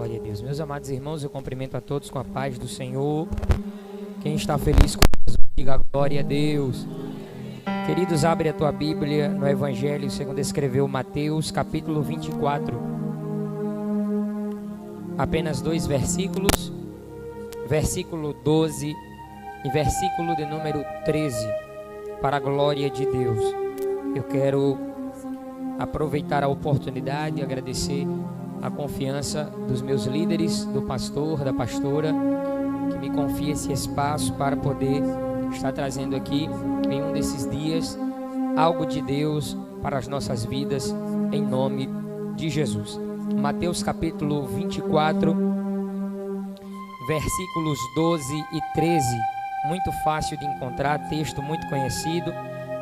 Glória a Deus. Meus amados irmãos, eu cumprimento a todos com a paz do Senhor. Quem está feliz com Jesus, diga glória a Deus. Queridos, abre a tua Bíblia no Evangelho segundo escreveu Mateus, capítulo 24. Apenas 2 versículos, versículo 12 e versículo de número 13, para a glória de Deus. Eu quero aproveitar a oportunidade e agradecer a confiança dos meus líderes, do pastor, da pastora, que me confia esse espaço para poder estar trazendo aqui, em um desses dias, algo de Deus para as nossas vidas, em nome de Jesus. Mateus capítulo 24, versículos 12 e 13, muito fácil de encontrar, texto muito conhecido.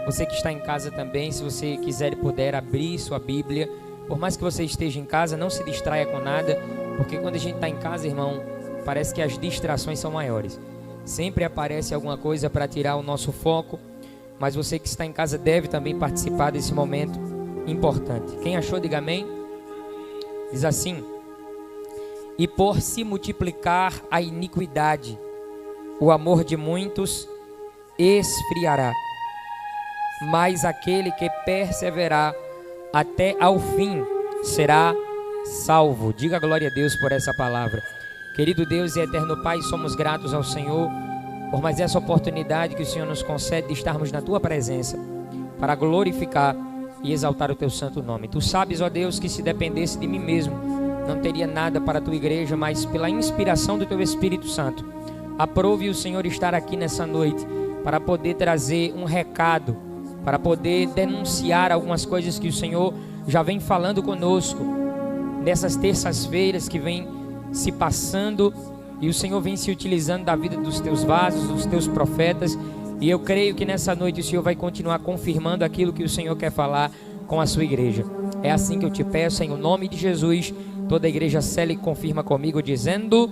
Você que está em casa também, se você quiser e puder abrir sua Bíblia, por mais que você esteja em casa, não se distraia com nada, porque quando a gente está em casa, irmão, parece que as distrações são maiores. Sempre aparece alguma coisa para tirar o nosso foco, mas você que está em casa deve também participar desse momento importante. Quem achou, diga amém. Diz assim: e por se multiplicar a iniquidade, o amor de muitos esfriará, mas aquele que perseverar até ao fim será salvo. Diga glória a Deus por essa palavra. Querido Deus e eterno Pai, somos gratos ao Senhor por mais essa oportunidade que o Senhor nos concede de estarmos na Tua presença para glorificar e exaltar o Teu santo nome. Tu sabes, ó Deus, que se dependesse de mim mesmo não teria nada para a Tua igreja, mas pela inspiração do Teu Espírito Santo, aprove o Senhor estar aqui nessa noite para poder trazer um recado, para poder denunciar algumas coisas que o Senhor já vem falando conosco nessas terças-feiras que vem se passando, e o Senhor vem se utilizando da vida dos teus vasos, dos teus profetas, e eu creio que nessa noite o Senhor vai continuar confirmando aquilo que o Senhor quer falar com a sua igreja. É assim que eu te peço, em o nome de Jesus. Toda a igreja cela e confirma comigo dizendo: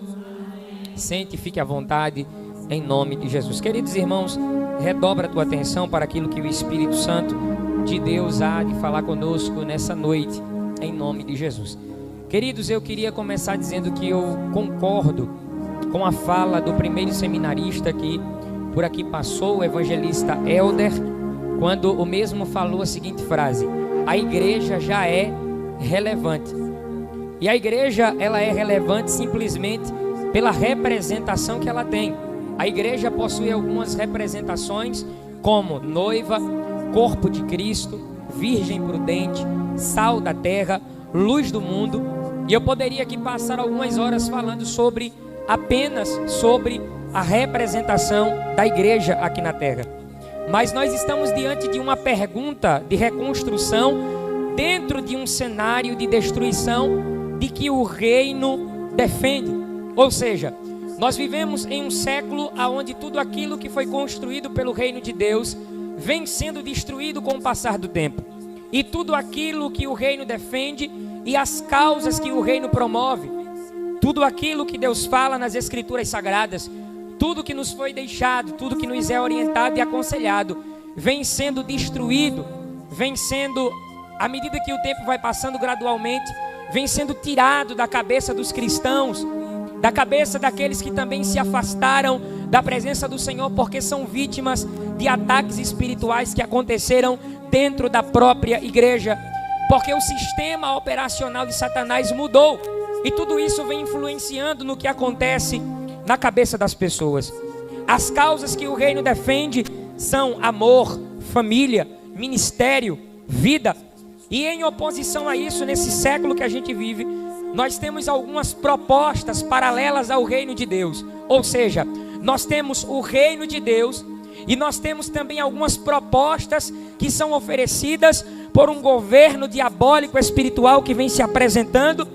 sente e fique à vontade, em nome de Jesus. Queridos irmãos, redobra a tua atenção para aquilo que o Espírito Santo de Deus há de falar conosco nessa noite, em nome de Jesus. Queridos, eu queria começar dizendo que eu concordo com a fala do primeiro seminarista que por aqui passou, o evangelista Elder, quando o mesmo falou a seguinte frase: a igreja já é relevante. E a igreja, ela é relevante simplesmente pela representação que ela tem. A igreja possui algumas representações, como noiva, corpo de Cristo, virgem prudente, sal da terra, luz do mundo. E eu poderia aqui passar algumas horas falando apenas sobre a representação da igreja aqui na terra. Mas nós estamos diante de uma pergunta de reconstrução dentro de um cenário de destruição de que o reino defende. Ou seja, nós vivemos em um século onde tudo aquilo que foi construído pelo reino de Deus vem sendo destruído com o passar do tempo. E tudo aquilo que o reino defende e as causas que o reino promove, tudo aquilo que Deus fala nas Escrituras Sagradas, tudo que nos foi deixado, tudo que nos é orientado e aconselhado, vem sendo destruído, vem sendo, à medida que o tempo vai passando gradualmente, vem sendo tirado da cabeça dos cristãos, da cabeça daqueles que também se afastaram da presença do Senhor, porque são vítimas de ataques espirituais que aconteceram dentro da própria igreja, porque o sistema operacional de Satanás mudou, e tudo isso vem influenciando no que acontece na cabeça das pessoas. As causas que o reino defende são amor, família, ministério, vida. E em oposição a isso, nesse século que a gente vive, nós temos algumas propostas paralelas ao reino de Deus. Ou seja, nós temos o reino de Deus e nós temos também algumas propostas que são oferecidas por um governo diabólico espiritual que vem se apresentando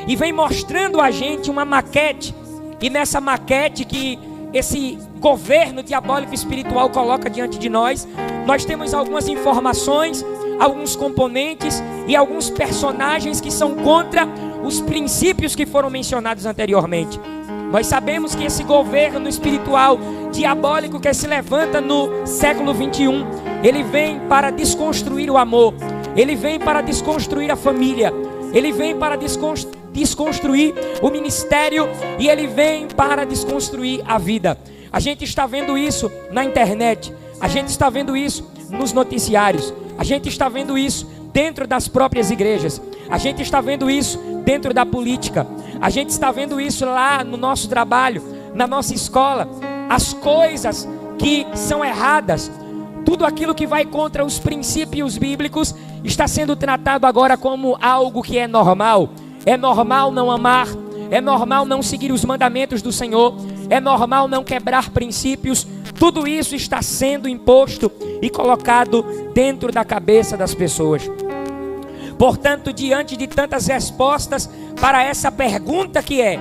e vem mostrando a gente uma maquete. E nessa maquete que esse governo diabólico espiritual coloca diante de nós, nós temos algumas informações, alguns componentes e alguns personagens que são contra os princípios que foram mencionados anteriormente. Nós sabemos que esse governo espiritual diabólico que se levanta no século 21, ele vem para desconstruir o amor, ele vem para desconstruir a família, ele vem para desconstruir o ministério e ele vem para desconstruir a vida. A gente está vendo isso na internet, a gente está vendo isso nos noticiários, a gente está vendo isso dentro das próprias igrejas, a gente está vendo isso dentro da política, a gente está vendo isso lá no nosso trabalho, na nossa escola. As coisas que são erradas, tudo aquilo que vai contra os princípios bíblicos está sendo tratado agora como algo que é normal. É normal não amar, é normal não seguir os mandamentos do Senhor, é normal não quebrar princípios. Tudo isso está sendo imposto e colocado dentro da cabeça das pessoas. Portanto, diante de tantas respostas para essa pergunta que é: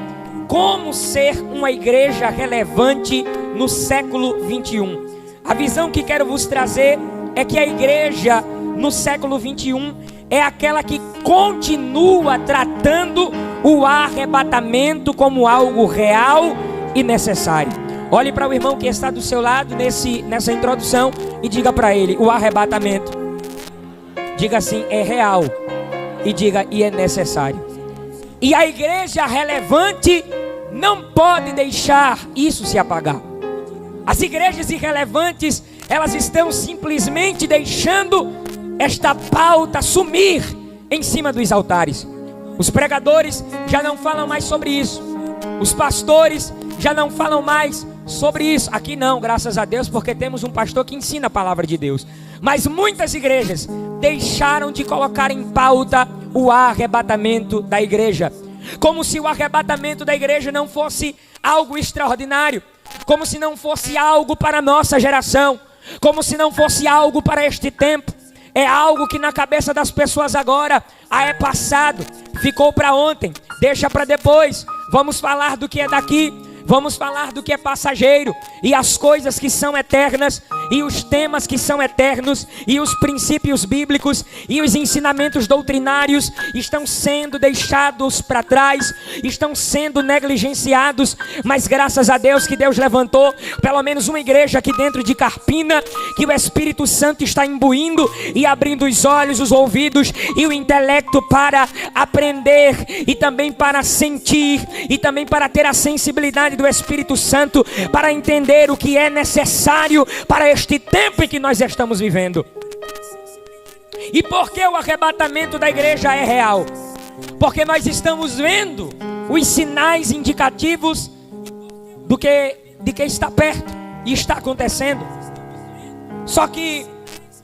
como ser uma igreja relevante no século 21? A visão que quero vos trazer é que a igreja no século 21 é aquela que continua tratando o arrebatamento como algo real e necessário. Olhe para o irmão que está do seu lado nessa introdução e diga para ele: o arrebatamento, diga assim, é real, e diga, e é necessário. E a igreja relevante não pode deixar isso se apagar. As igrejas irrelevantes, elas estão simplesmente deixando esta pauta sumir em cima dos altares. Os pregadores já não falam mais sobre isso. Os pastores já não falam mais sobre isso. Aqui não, graças a Deus, porque temos um pastor que ensina a palavra de Deus. Mas muitas igrejas deixaram de colocar em pauta o arrebatamento da igreja. Como se o arrebatamento da igreja não fosse algo extraordinário. Como se não fosse algo para a nossa geração. Como se não fosse algo para este tempo. É algo que na cabeça das pessoas agora é passado, ficou para ontem, deixa para depois. Vamos falar do que é daqui, vamos falar do que é passageiro. E as coisas que são eternas, e os temas que são eternos, e os princípios bíblicos, e os ensinamentos doutrinários estão sendo deixados para trás, estão sendo negligenciados. Mas graças a Deus que Deus levantou pelo menos uma igreja aqui dentro de Carpina, que o Espírito Santo está imbuindo e abrindo os olhos, os ouvidos e o intelecto para aprender, e também para sentir, e também para ter a sensibilidade do Espírito Santo, para entender o que é necessário para este tempo em que nós estamos vivendo. E por que o arrebatamento da igreja é real? Porque nós estamos vendo os sinais indicativos de que está perto e está acontecendo. Só que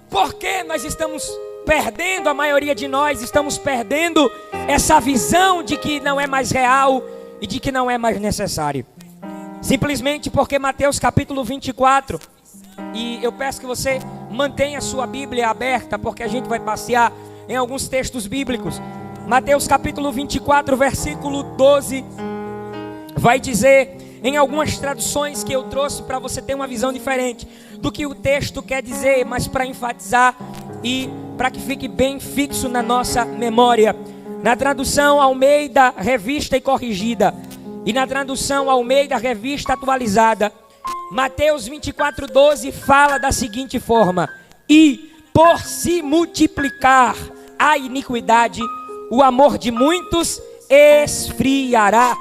por que nós estamos perdendo, a maioria de nós estamos perdendo essa visão de que não é mais real e de que não é mais necessário? Simplesmente porque Mateus capítulo 24, e eu peço que você mantenha a sua Bíblia aberta, porque a gente vai passear em alguns textos bíblicos. Mateus capítulo 24, versículo 12, vai dizer, em algumas traduções que eu trouxe para você ter uma visão diferente do que o texto quer dizer, mas para enfatizar e para que fique bem fixo na nossa memória. Na tradução Almeida Revista e Corrigida, e na tradução Almeida Revista Atualizada, Mateus 24:12 fala da seguinte forma: e por se multiplicar a iniquidade, o amor de muitos esfriará.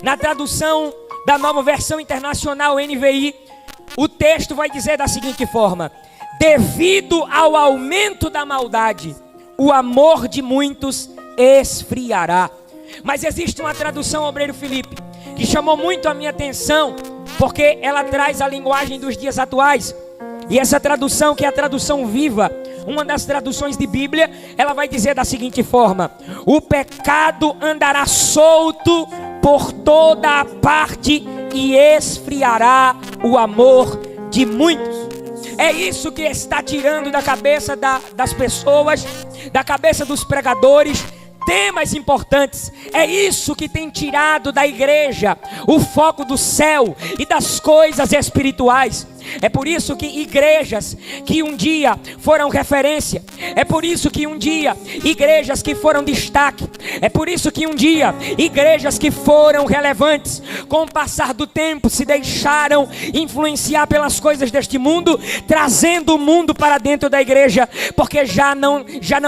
Na tradução da Nova Versão Internacional NVI, o texto vai dizer da seguinte forma: devido ao aumento da maldade, o amor de muitos esfriará. Mas existe uma tradução, Obreiro Felipe, que chamou muito a minha atenção, porque ela traz a linguagem dos dias atuais. E essa tradução, que é a tradução viva, uma das traduções de Bíblia, ela vai dizer da seguinte forma: o pecado andará solto por toda a parte e esfriará o amor de muitos. É isso que está tirando da cabeça das pessoas, da cabeça dos pregadores, temas importantes. É isso que tem tirado da igreja o foco do céu e das coisas espirituais. É por isso que igrejas que um dia foram referência, é por isso que um dia igrejas que foram destaque, é por isso que um dia igrejas que foram relevantes, com o passar do tempo se deixaram influenciar pelas coisas deste mundo, trazendo o mundo para dentro da igreja, porque já não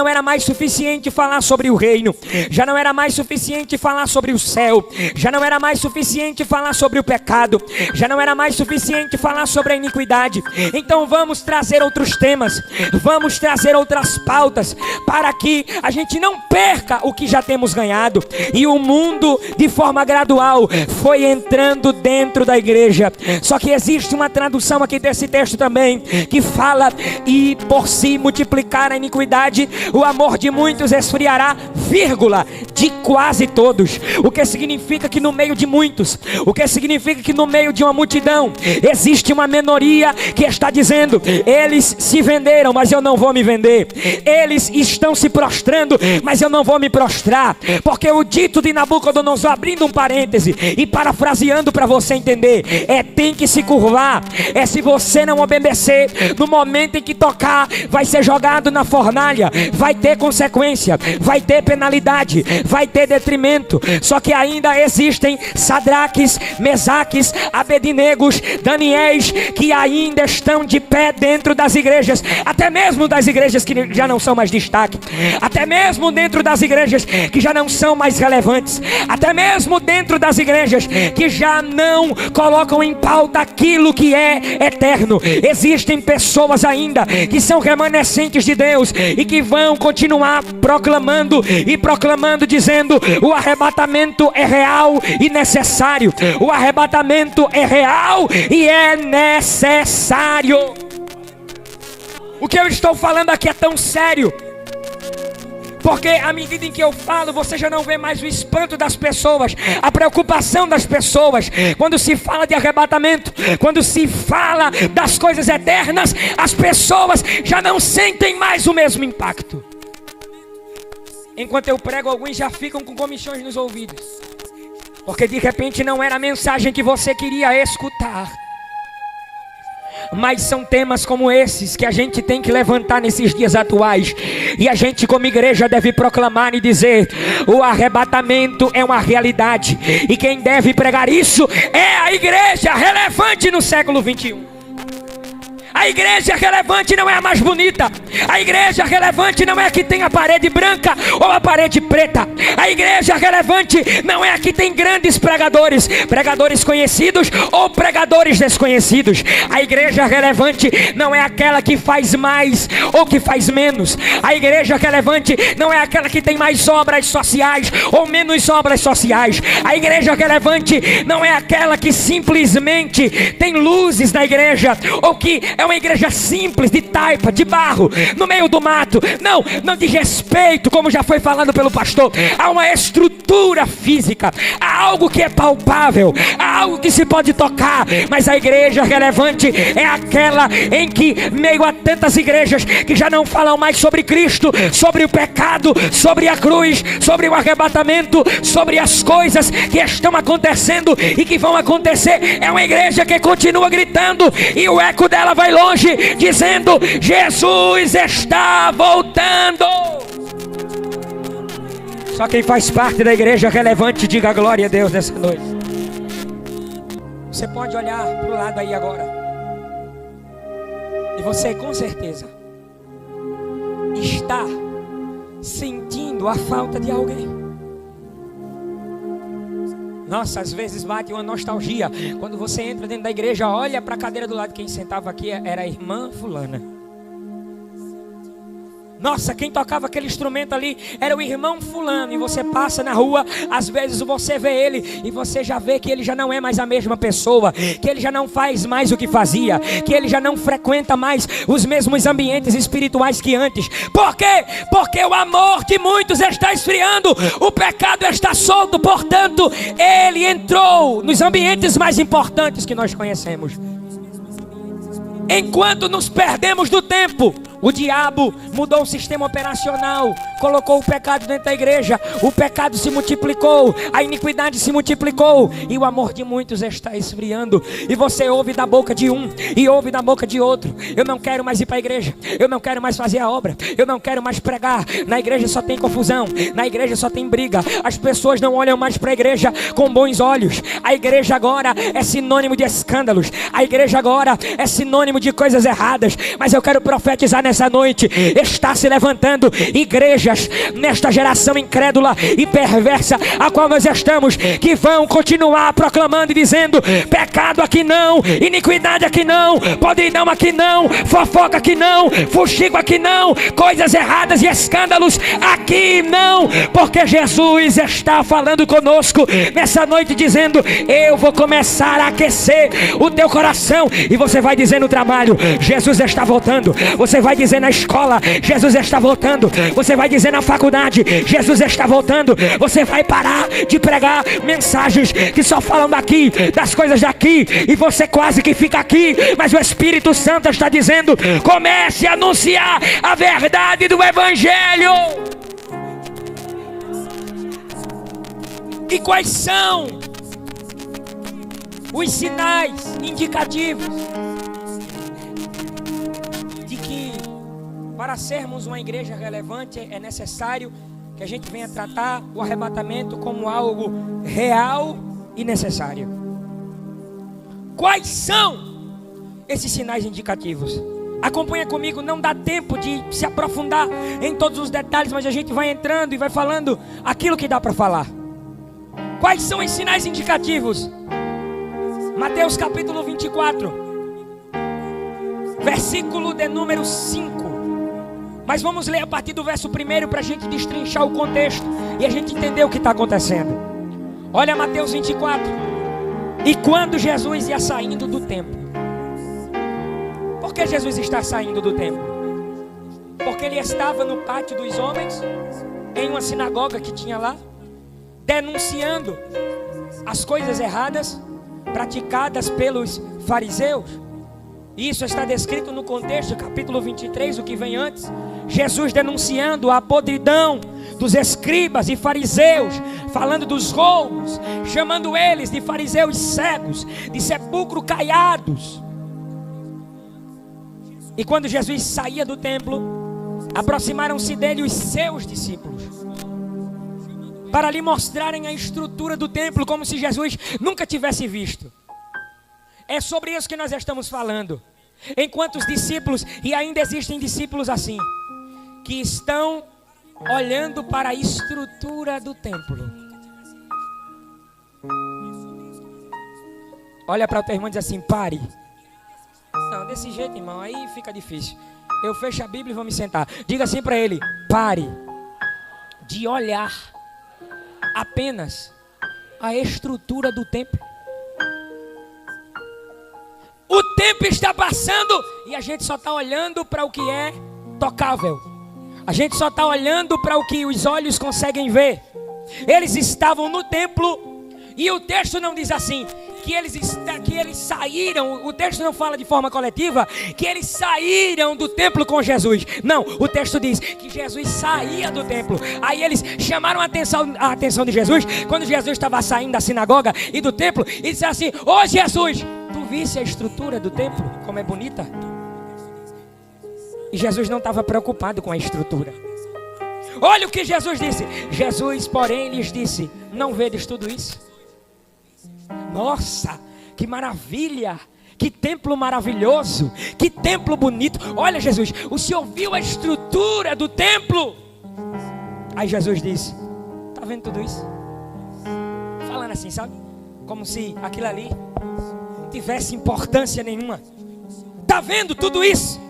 era mais suficiente falar sobre o reino, já não era mais suficiente falar sobre o céu, já não era mais suficiente falar sobre o pecado, já não era mais suficiente falar sobre a iniquidade. Então vamos trazer outros temas, vamos trazer outras pautas, para que a gente não perca o que já temos ganhado. E o mundo, de forma gradual, foi entrando dentro da igreja. Só que existe uma tradução aqui desse texto também, que fala: e por se multiplicar a iniquidade, o amor de muitos esfriará, vírgula, de quase todos. O que significa que no meio de muitos, o que significa que no meio de uma multidão, existe uma minoria que está dizendo: eles se venderam, mas eu não vou me vender. Eles estão se prostrando, mas eu não vou me prostrar. Porque o dito de Nabucodonosor, abrindo um parêntese e parafraseando para você entender, tem que se curvar. Se você não obedecer, no momento em que tocar, vai ser jogado na fornalha, vai ter consequência, vai ter penalidade, vai ter detrimento. Só que ainda existem Sadraques, Mesaques, Abedinegos, Daniéis, que ainda estão de pé dentro das igrejas, até mesmo das igrejas que já não são mais destaque, até mesmo dentro das igrejas que já não são mais relevantes, até mesmo dentro das igrejas que já não colocam em pauta aquilo que é eterno. Existem pessoas ainda que são remanescentes de Deus e que vão continuar proclamando e proclamando, dizendo: o arrebatamento é real e necessário. O arrebatamento é real e é necessário. O que eu estou falando aqui é tão sério, porque à medida em que eu falo, você já não vê mais o espanto das pessoas, a preocupação das pessoas. Quando se fala de arrebatamento, quando se fala das coisas eternas, as pessoas já não sentem mais o mesmo impacto. Enquanto eu prego, alguns já ficam com comichões nos ouvidos, porque de repente não era a mensagem que você queria escutar. Mas são temas como esses que a gente tem que levantar nesses dias atuais. E a gente como igreja deve proclamar e dizer: o arrebatamento é uma realidade. E quem deve pregar isso é a igreja relevante no século 21. A igreja relevante não é a mais bonita. A igreja relevante não é a que tem a parede branca ou a parede preta. A igreja relevante não é a que tem grandes pregadores, pregadores conhecidos ou pregadores desconhecidos. A igreja relevante não é aquela que faz mais ou que faz menos. A igreja relevante não é aquela que tem mais obras sociais ou menos obras sociais. A igreja relevante não é aquela que simplesmente tem luzes na igreja, ou que é uma igreja simples, de taipa, de barro, no meio do mato. Não diz respeito, como já foi falado pelo pastor, há uma estrutura física, há algo que é palpável, há algo que se pode tocar. Mas a igreja relevante é aquela em que, meio a tantas igrejas que já não falam mais sobre Cristo, sobre o pecado, sobre a cruz, sobre o arrebatamento, sobre as coisas que estão acontecendo e que vão acontecer, é uma igreja que continua gritando e o eco dela vai longe, dizendo: Jesus está voltando. Só quem faz parte da igreja relevante, diga glória a Deus nessa noite. Você pode olhar para o lado aí agora, e você com certeza está sentindo a falta de alguém. Nossa, às vezes bate uma nostalgia. Quando você entra dentro da igreja, olha para a cadeira do lado. Quem sentava aqui era a irmã fulana. Nossa, quem tocava aquele instrumento ali era o irmão fulano. E você passa na rua, às vezes você vê ele e você já vê que ele já não é mais a mesma pessoa, que ele já não faz mais o que fazia, que ele já não frequenta mais os mesmos ambientes espirituais que antes. Por quê? Porque o amor de muitos está esfriando, o pecado está solto. Portanto, ele entrou nos ambientes mais importantes que nós conhecemos. Enquanto nos perdemos do tempo, O diabo mudou o sistema operacional, colocou o pecado dentro da igreja, o pecado se multiplicou, a iniquidade se multiplicou e o amor de muitos está esfriando. E você ouve da boca de um e ouve da boca de outro: eu não quero mais ir para a igreja, eu não quero mais fazer a obra, eu não quero mais pregar. Na igreja só tem confusão, na igreja só tem briga, as pessoas não olham mais para a igreja com bons olhos. A igreja agora é sinônimo de escândalos, a igreja agora é sinônimo de coisas erradas. Mas eu quero profetizar nessa noite: está se levantando igrejas nesta geração incrédula e perversa a qual nós estamos, que vão continuar proclamando e dizendo: pecado aqui não, iniquidade aqui não, podridão aqui não, fofoca aqui não, fuxico aqui não, coisas erradas e escândalos aqui não, porque Jesus está falando conosco nessa noite dizendo: eu vou começar a aquecer o teu coração. E você vai dizer no trabalho: Jesus está voltando. Você vai dizer na escola: Jesus está voltando. Você vai dizer na faculdade: Jesus está voltando. Você vai parar de pregar mensagens que só falam daqui, das coisas daqui, e você quase que fica aqui. Mas o Espírito Santo está dizendo: comece a anunciar a verdade do Evangelho. E quais são os sinais indicativos de que, para sermos uma igreja relevante, é necessário que a gente venha tratar o arrebatamento como algo real e necessário? Quais são esses sinais indicativos? Acompanha comigo, não dá tempo de se aprofundar em todos os detalhes, mas a gente vai entrando e vai falando aquilo que dá para falar. Quais são os sinais indicativos? Mateus capítulo 24, versículo de número 5. Mas vamos ler a partir do verso 1 para a gente destrinchar o contexto e a gente entender o que está acontecendo. Olha Mateus 24. E quando Jesus ia saindo do templo. Por que Jesus está saindo do templo? Porque ele estava no pátio dos homens, em uma sinagoga que tinha lá, denunciando as coisas erradas praticadas pelos fariseus. Isso está descrito no contexto, capítulo 23, o que vem antes. Jesus denunciando a podridão dos escribas e fariseus, falando dos roubos, chamando eles de fariseus cegos, de sepulcro caiados. E quando Jesus saía do templo, aproximaram-se dele os seus discípulos, para lhe mostrarem a estrutura do templo, como se Jesus nunca tivesse visto. É sobre isso que nós estamos falando. Enquanto os discípulos, e ainda existem discípulos assim, que estão olhando para a estrutura do templo. Olha para o teu irmão e diz assim: pare. Não, desse jeito, irmão, aí fica difícil. Eu fecho a Bíblia e vou me sentar. Diga assim para ele: pare de olhar apenas a estrutura do templo. O tempo está passando e a gente só está olhando para o que é tocável. A gente só está olhando para o que os olhos conseguem ver. Eles estavam no templo e o texto não diz assim que eles saíram. O texto não fala de forma coletiva que eles saíram do templo com Jesus. Não, o texto diz que Jesus saía do templo. Aí eles chamaram a atenção de Jesus quando Jesus estava saindo da sinagoga e do templo e disseram assim: ô Jesus, tu visse a estrutura do templo, como é bonita? E Jesus não estava preocupado com a estrutura. Olha o que Jesus disse. Jesus, porém, lhes disse: não vedes tudo isso? Nossa, que maravilha! Que templo maravilhoso! Que templo bonito! Olha, Jesus, o Senhor viu a estrutura do templo? Aí Jesus disse: tá vendo tudo isso? Falando assim, sabe? Como se aquilo ali não tivesse importância nenhuma. Tá vendo tudo isso?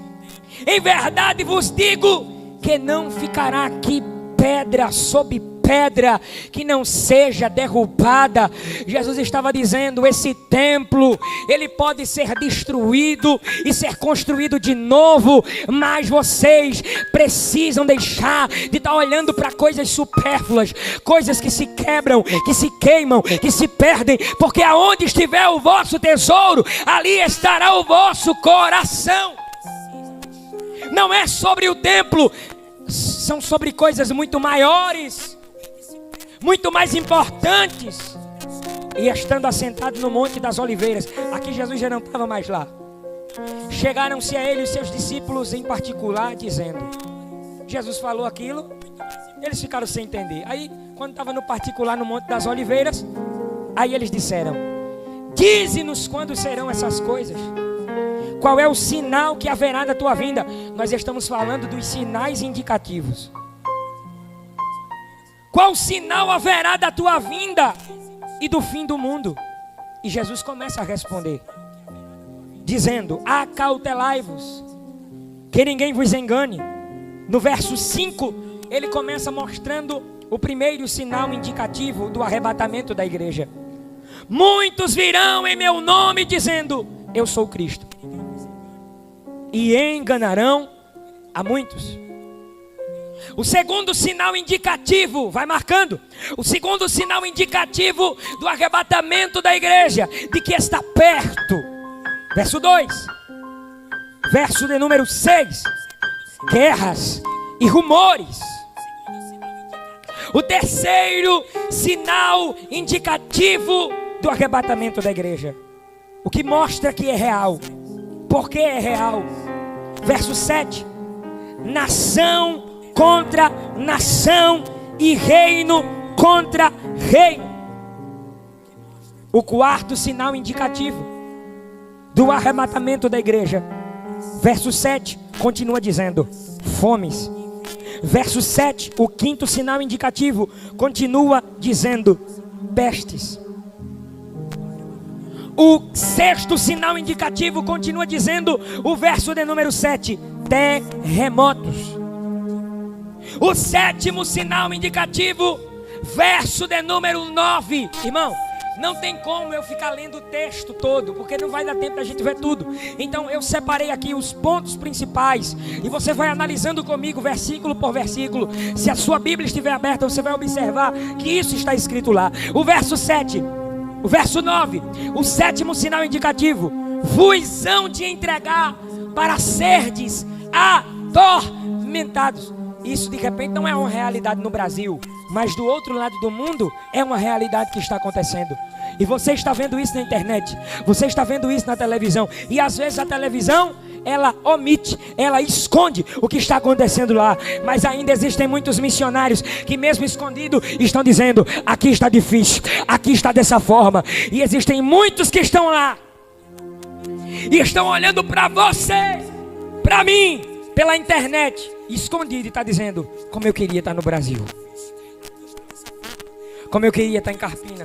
Em verdade vos digo que não ficará aqui pedra sobre pedra que não seja derrubada. Jesus estava dizendo: esse templo, ele pode ser destruído e ser construído de novo, mas vocês precisam deixar de estar olhando para coisas supérfluas, coisas que se quebram, que se queimam, que se perdem, porque aonde estiver o vosso tesouro, ali estará o vosso coração. não é sobre o templo, são sobre coisas muito maiores, muito mais importantes. E estando assentado no Monte das Oliveiras, aqui Jesus já não estava mais lá. Chegaram-se a ele os seus discípulos em particular, dizendo: Jesus falou aquilo, eles ficaram sem entender. Aí, quando estava no particular no Monte das Oliveiras, aí eles disseram: dize-nos quando serão essas coisas. Qual é o sinal que haverá da tua vinda? Nós estamos falando dos sinais indicativos. Qual sinal haverá da tua vinda e do fim do mundo? E Jesus começa a responder, dizendo: acautelai-vos, que ninguém vos engane. No verso 5, ele começa mostrando o primeiro sinal indicativo do arrebatamento da igreja. Muitos virão em meu nome dizendo: eu sou Cristo, e enganarão a muitos. O segundo sinal indicativo, vai marcando, o segundo sinal indicativo do arrebatamento da igreja, de que está perto. Verso 2, verso de número 6, guerras e rumores. O terceiro sinal indicativo do arrebatamento da igreja, o que mostra que é real. Por que é real? Verso 7, nação contra nação e reino contra reino. O quarto sinal indicativo do arrebatamento da igreja, verso 7, continua dizendo: fomes. Verso 7, o quinto sinal indicativo, continua dizendo: pestes. O sexto sinal indicativo continua dizendo, o verso de número 7, terremotos. O sétimo sinal indicativo, verso de número 9. Irmão, não tem como eu ficar lendo o texto todo, porque não vai dar tempo da gente ver tudo. Então eu separei aqui os pontos principais, e você vai analisando comigo versículo por versículo. Se a sua Bíblia estiver aberta, você vai observar que isso está escrito lá. O verso 7, o verso 9, o sétimo sinal indicativo: vos hão de entregar para serdes atormentados. Isso de repente não é uma realidade no Brasil, mas do outro lado do mundo é uma realidade que está acontecendo. E você está vendo isso na internet, você está vendo isso na televisão. E às vezes a televisão, ela omite, ela esconde o que está acontecendo lá. Mas ainda existem muitos missionários que mesmo escondido estão dizendo: aqui está difícil, aqui está dessa forma. E existem muitos que estão lá e estão olhando para você, para mim, pela internet, escondido, e está dizendo: como eu queria estar no Brasil, como eu queria estar em Carpina,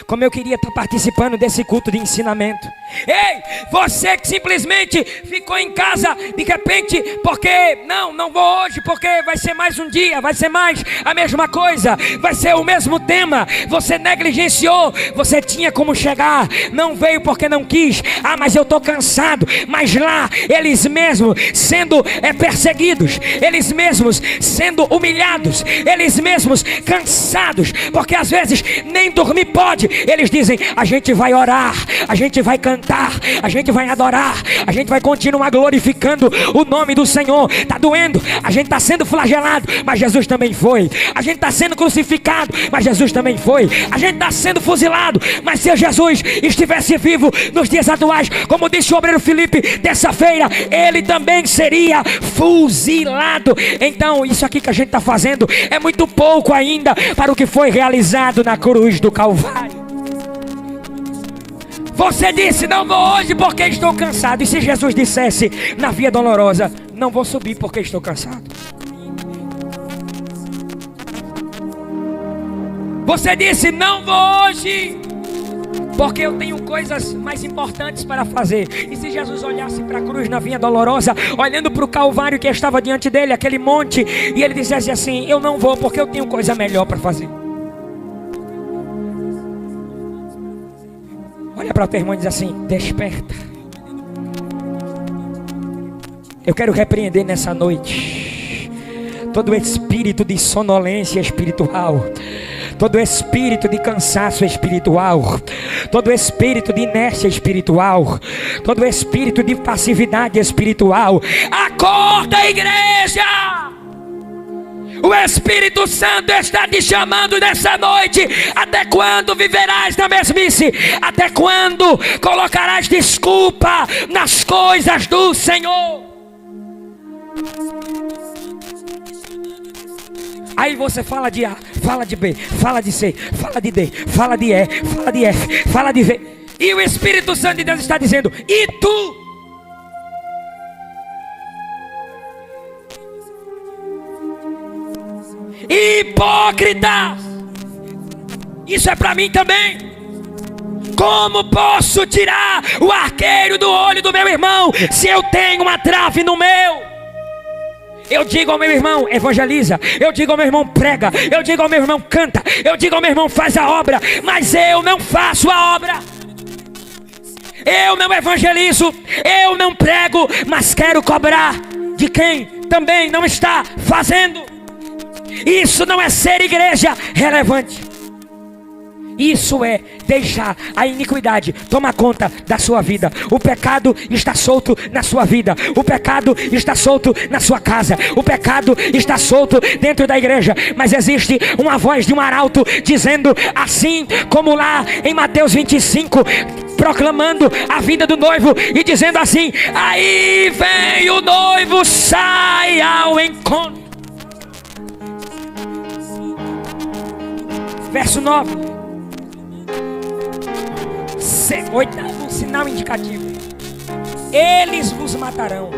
como eu queria estar participando desse culto de ensinamento. Ei, você que simplesmente ficou em casa de repente, porque não vou hoje, porque vai ser mais um dia, vai ser mais a mesma coisa, vai ser o mesmo tema. Você negligenciou, você tinha como chegar, não veio porque não quis. Ah, mas eu estou cansado. Mas lá, eles mesmos sendo perseguidos, eles mesmos sendo humilhados, eles mesmos cansados, porque às vezes nem dormir pode. Eles dizem: a gente vai orar, a gente vai cantar, a gente vai adorar, a gente vai continuar glorificando o nome do Senhor. Está doendo, a gente está sendo flagelado, mas Jesus também foi. A gente está sendo crucificado, mas Jesus também foi. A gente está sendo fuzilado, mas se Jesus estivesse vivo nos dias atuais, como disse o obreiro Felipe terça-feira, ele também seria fuzilado. Então isso aqui que a gente está fazendo é muito pouco ainda para o que foi realizado na cruz do Calvário. Você disse: não vou hoje porque estou cansado. E se Jesus dissesse na via dolorosa: não vou subir porque estou cansado? Você disse: não vou hoje porque eu tenho coisas mais importantes para fazer. E se Jesus olhasse para a cruz na via dolorosa, olhando para o Calvário que estava diante dele, aquele monte, e ele dissesse assim: eu não vou porque eu tenho coisa melhor para fazer? Olha para o teu irmão e diz assim: desperta. Eu quero repreender nessa noite todo espírito de sonolência espiritual, todo espírito de cansaço espiritual, todo espírito de inércia espiritual, todo espírito de passividade espiritual, acorda, igreja! O Espírito Santo está te chamando nessa noite. Até quando viverás na mesmice? Até quando colocarás desculpa nas coisas do Senhor? Aí você fala de A, fala de B, fala de C, fala de D, fala de E, fala de F, fala de V. E o Espírito Santo de Deus está dizendo: e tu? Hipócritas! Isso é para mim também. Como posso tirar o arqueiro do olho do meu irmão se eu tenho uma trave no meu? Eu digo ao meu irmão, evangeliza. Eu digo ao meu irmão, prega. Eu digo ao meu irmão, canta. Eu digo ao meu irmão, faz a obra. Mas eu não faço a obra. Eu não evangelizo. Eu não prego. Mas quero cobrar de quem também não está fazendo. Isso não é ser igreja relevante. Isso é deixar a iniquidade tomar conta da sua vida. O pecado está solto na sua vida. O pecado está solto na sua casa. O pecado está solto dentro da igreja. Mas existe uma voz de um arauto dizendo assim, como lá em Mateus 25, proclamando a vinda do noivo e dizendo assim: aí vem o noivo, sai ao encontro. Verso 9. Oitavo sinal indicativo: eles vos matarão.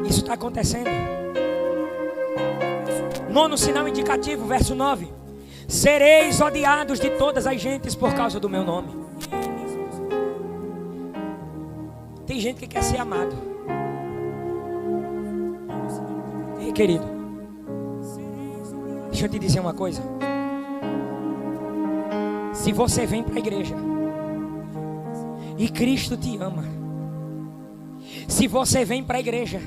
Isso está acontecendo. Nono sinal indicativo, verso 9: sereis odiados de todas as gentes por causa do meu nome. Tem gente que quer ser amado. Ei, querido, deixa eu te dizer uma coisa. Se você vem para a igreja e Cristo te ama, se você vem para a igreja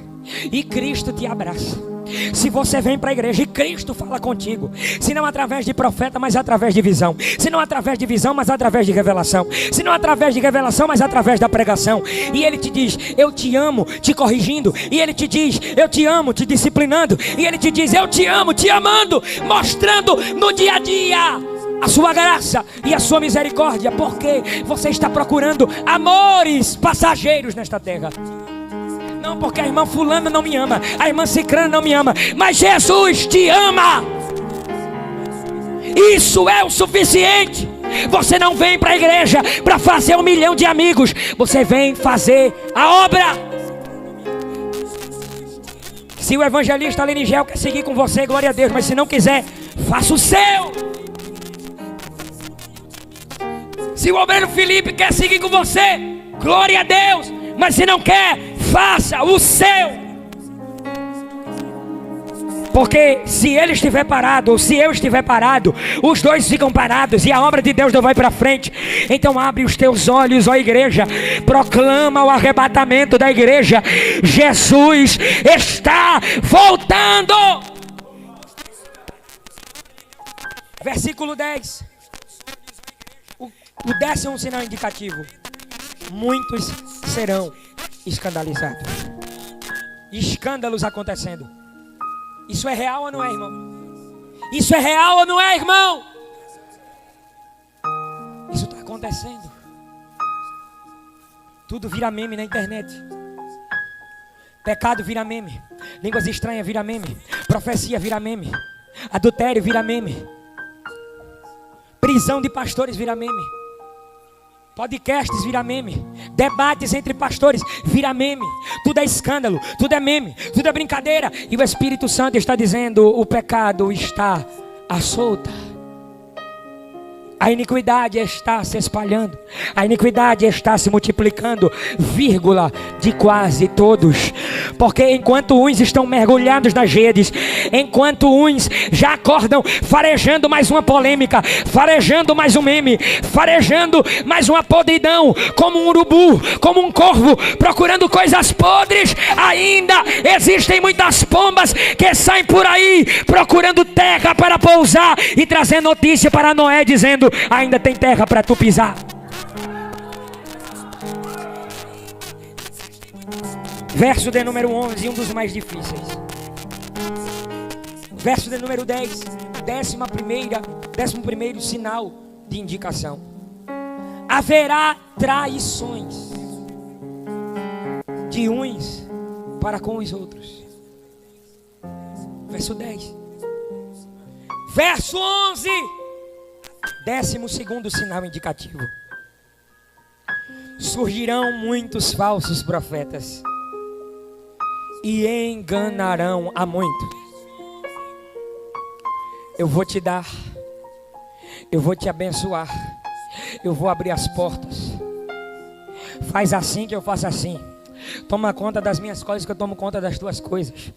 e Cristo te abraça, se você vem para a igreja e Cristo fala contigo, se não através de profeta, mas através de visão, se não através de visão, mas através de revelação, se não através de revelação, mas através da pregação, e Ele te diz: eu te amo, te corrigindo, e Ele te diz: eu te amo, te disciplinando, e Ele te diz: eu te amo, te amando, mostrando no dia a dia a sua graça e a sua misericórdia, porque você está procurando amores passageiros nesta terra. Não porque a irmã fulana não me ama, a irmã cicrana não me ama, mas Jesus te ama. Isso é o suficiente. Você não vem para a igreja para fazer 1 milhão de amigos. Você vem fazer a obra. Se o evangelista Lenigel quer seguir com você, glória a Deus. Mas se não quiser, faça o seu. Se o obreiro Felipe quer seguir com você, glória a Deus. Mas se não quer, faça o seu. Porque se ele estiver parado, ou se eu estiver parado, os dois ficam parados e a obra de Deus não vai para frente. Então abre os teus olhos, ó igreja. Proclama o arrebatamento da igreja. Jesus está voltando. Versículo 10. O 10º sinal indicativo: muitos serão escandalizados. Escândalos acontecendo. Isso é real ou não é, irmão? Isso é real ou não é, irmão? Isso está acontecendo. Tudo vira meme na internet. Pecado vira meme. Línguas estranhas vira meme. Profecia vira meme. Adultério vira meme. Prisão de pastores vira meme. Podcasts vira meme. Debates entre pastores vira meme. Tudo é escândalo, tudo é meme, tudo é brincadeira. E o Espírito Santo está dizendo: o pecado está à solta. A iniquidade está se espalhando. A iniquidade está se multiplicando, vírgula, de quase todos. Porque enquanto uns estão mergulhados nas redes, enquanto uns já acordam farejando mais uma polêmica, farejando mais um meme, farejando mais uma podridão, como um urubu, como um corvo, procurando coisas podres, ainda existem muitas pombas que saem por aí procurando terra para pousar e trazer notícia para Noé dizendo: ainda tem terra para tu pisar. Verso de número 11, um dos mais difíceis. Verso de número 10, 11º sinal de indicação. Haverá traições de uns para com os outros. Verso 10. Verso 11, 12º sinal indicativo. Surgirão muitos falsos profetas e enganarão a muito. Eu vou te dar, eu vou te abençoar, eu vou abrir as portas. Faz assim que eu faço assim. Toma conta das minhas coisas que eu tomo conta das tuas coisas.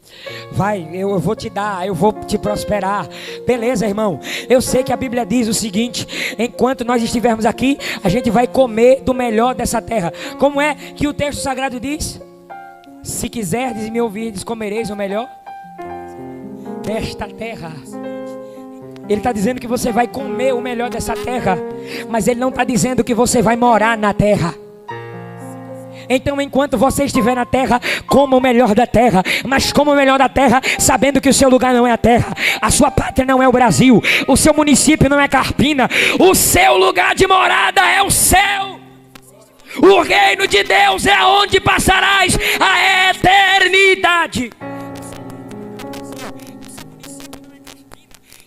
Vai, eu vou te dar, eu vou te prosperar. Beleza, irmão? Eu sei que a Bíblia diz o seguinte: enquanto nós estivermos aqui, a gente vai comer do melhor dessa terra. Como é que o texto sagrado diz? Se quiserdes e me ouvirdes, comereis o melhor desta terra. Ele está dizendo que você vai comer o melhor dessa terra, mas ele não está dizendo que você vai morar na terra. Então, enquanto você estiver na terra, coma o melhor da terra, mas coma o melhor da terra, sabendo que o seu lugar não é a terra, a sua pátria não é o Brasil, o seu município não é Carpina, o seu lugar de morada é o céu. O reino de Deus é onde passarás a eternidade.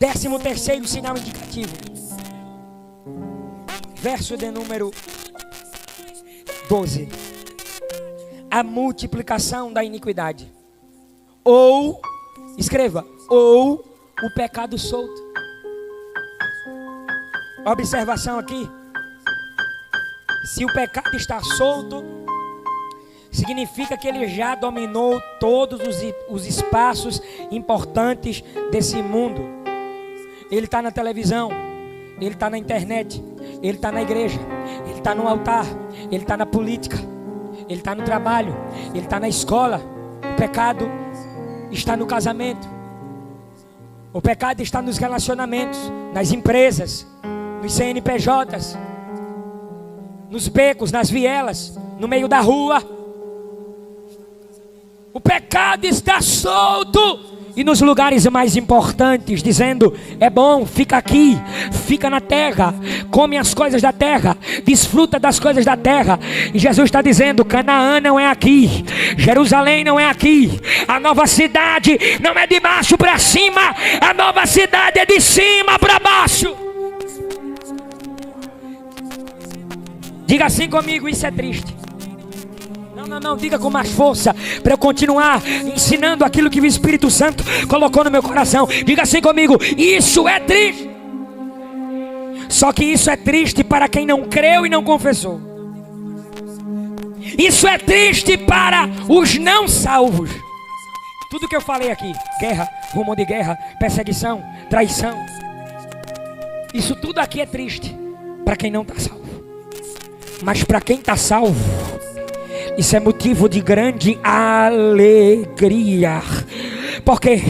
13º sinal indicativo. Verso de número 12. A multiplicação da iniquidade. Ou, escreva, ou o pecado solto. Observação aqui. Se o pecado está solto, significa que ele já dominou todos os espaços importantes desse mundo. Ele está na televisão, ele está na internet, ele está na igreja, ele está no altar, ele está na política, ele está no trabalho, ele está na escola. O pecado está no casamento, o pecado está nos relacionamentos, nas empresas, nos CNPJs, nos becos, nas vielas, no meio da rua. O pecado está solto. E nos lugares mais importantes, dizendo: é bom, fica aqui, fica na terra, come as coisas da terra, desfruta das coisas da terra. E Jesus está dizendo: Canaã não é aqui, Jerusalém não é aqui, a nova cidade não é de baixo para cima, a nova cidade é de cima para baixo. Diga assim comigo: isso é triste. Não, diga com mais força, para eu continuar ensinando aquilo que o Espírito Santo colocou no meu coração. Diga assim comigo: isso é triste. Só que isso é triste para quem não creu e não confessou. Isso é triste para os não salvos. Tudo que eu falei aqui: guerra, rumor de guerra, perseguição, traição, isso tudo aqui é triste para quem não está salvo. Mas para quem está salvo, isso é motivo de grande alegria. Por quê?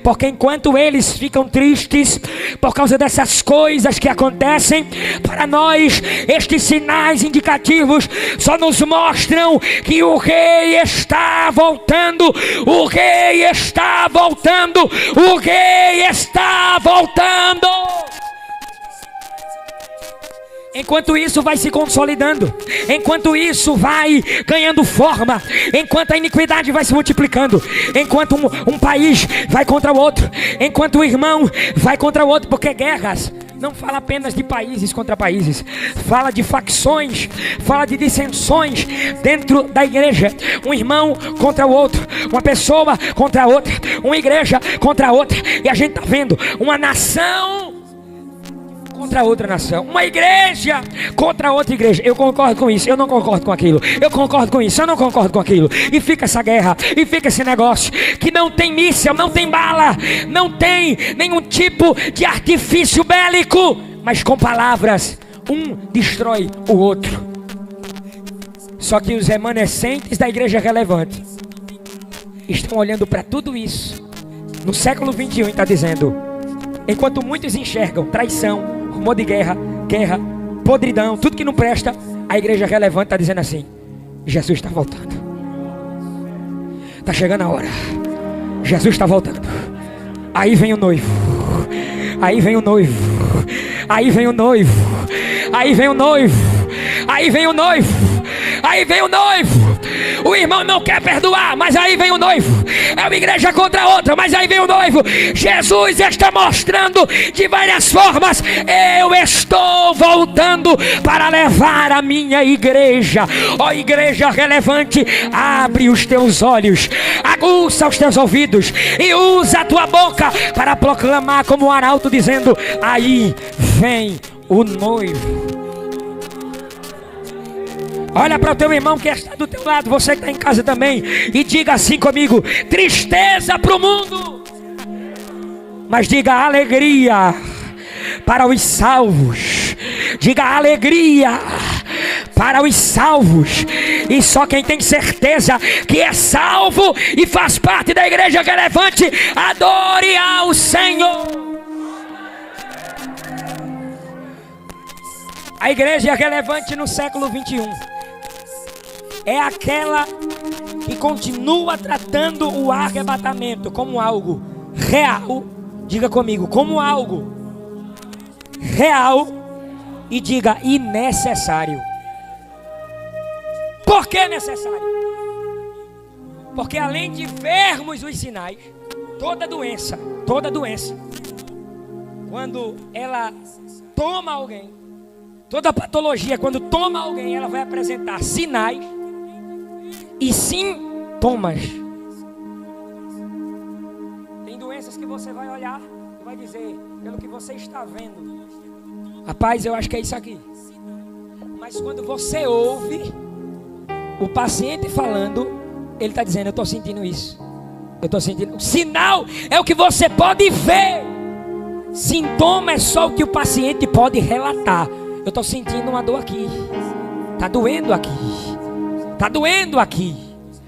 Porque enquanto eles ficam tristes por causa dessas coisas que acontecem, para nós estes sinais indicativos só nos mostram que o rei está voltando. O rei está voltando. O rei está voltando. Enquanto isso vai se consolidando, enquanto isso vai ganhando forma, enquanto a iniquidade vai se multiplicando, enquanto um país vai contra o outro, enquanto o irmão vai contra o outro, porque guerras não fala apenas de países contra países, fala de facções, fala de dissensões dentro da igreja. Um irmão contra o outro, uma pessoa contra a outra, uma igreja contra a outra. E a gente está vendo uma nação contra outra nação, uma igreja contra outra igreja. Eu concordo com isso, eu não concordo com aquilo. Eu concordo com isso, eu não concordo com aquilo. E fica essa guerra, e fica esse negócio que não tem míssil, não tem bala, não tem nenhum tipo de artifício bélico, mas com palavras um destrói o outro. Só que os remanescentes da igreja relevante estão olhando para tudo isso no século 21 e está dizendo: enquanto muitos enxergam traição, rumor de guerra, podridão, tudo que não presta, a igreja relevante está dizendo assim: Jesus está voltando. Está chegando a hora. Jesus está voltando. Aí vem o noivo. Aí vem o noivo. Aí vem o noivo. Aí vem o noivo. Aí vem o noivo. Aí vem o noivo. O irmão não quer perdoar, mas aí vem o noivo. É uma igreja contra outra, mas aí vem o noivo. Jesus está mostrando de várias formas: eu estou voltando para levar a minha igreja. Ó igreja relevante, abre os teus olhos, aguça os teus ouvidos e usa a tua boca para proclamar como um arauto, dizendo: aí vem o noivo. Olha para o teu irmão que está do teu lado, você que está em casa também, e diga assim comigo: tristeza para o mundo, mas diga alegria para os salvos. Diga alegria para os salvos. E só quem tem certeza que é salvo e faz parte da igreja relevante, adore ao Senhor. A igreja relevante no século 21 é aquela que continua tratando o arrebatamento como algo real. Diga comigo, como algo real, e diga e necessário. Por que necessário? Porque além de vermos os sinais, toda doença, quando ela toma alguém, toda patologia, quando toma alguém, ela vai apresentar sinais e sintomas. Tem doenças que você vai olhar e vai dizer, pelo que você está vendo, rapaz, eu acho que é isso aqui. Mas quando você ouve o paciente falando, ele está dizendo: eu estou sentindo isso, eu estou sentindo. O sinal é o que você pode ver. Sintoma é só o que o paciente pode relatar. Eu estou sentindo uma dor aqui, está doendo aqui, está doendo aqui,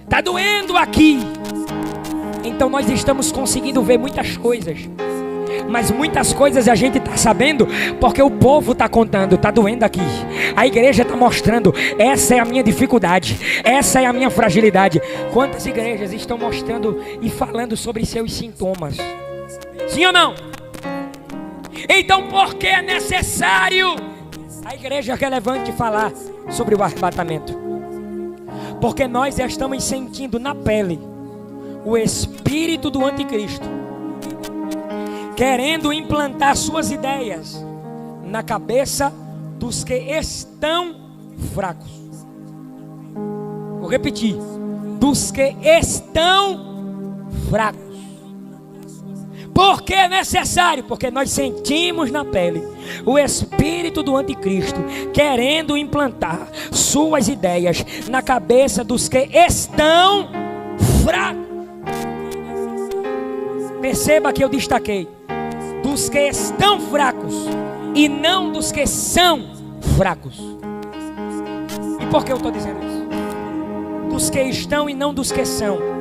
está doendo aqui. Então nós estamos conseguindo ver muitas coisas, mas muitas coisas a gente está sabendo porque o povo está contando: está doendo aqui. A igreja está mostrando: essa é a minha dificuldade, essa é a minha fragilidade. Quantas igrejas estão mostrando e falando sobre seus sintomas? Sim ou não? Então por que é necessário a igreja relevante falar sobre o arrebatamento? Porque nós já estamos sentindo na pele o espírito do anticristo querendo implantar suas ideias na cabeça dos que estão fracos. Vou repetir: dos que estão fracos. Por que é necessário? Porque nós sentimos na pele o espírito do anticristo querendo implantar suas ideias na cabeça dos que estão fracos. Perceba que eu destaquei dos que estão fracos e não dos que são fracos. E por que eu estou dizendo isso? Dos que estão e não dos que são.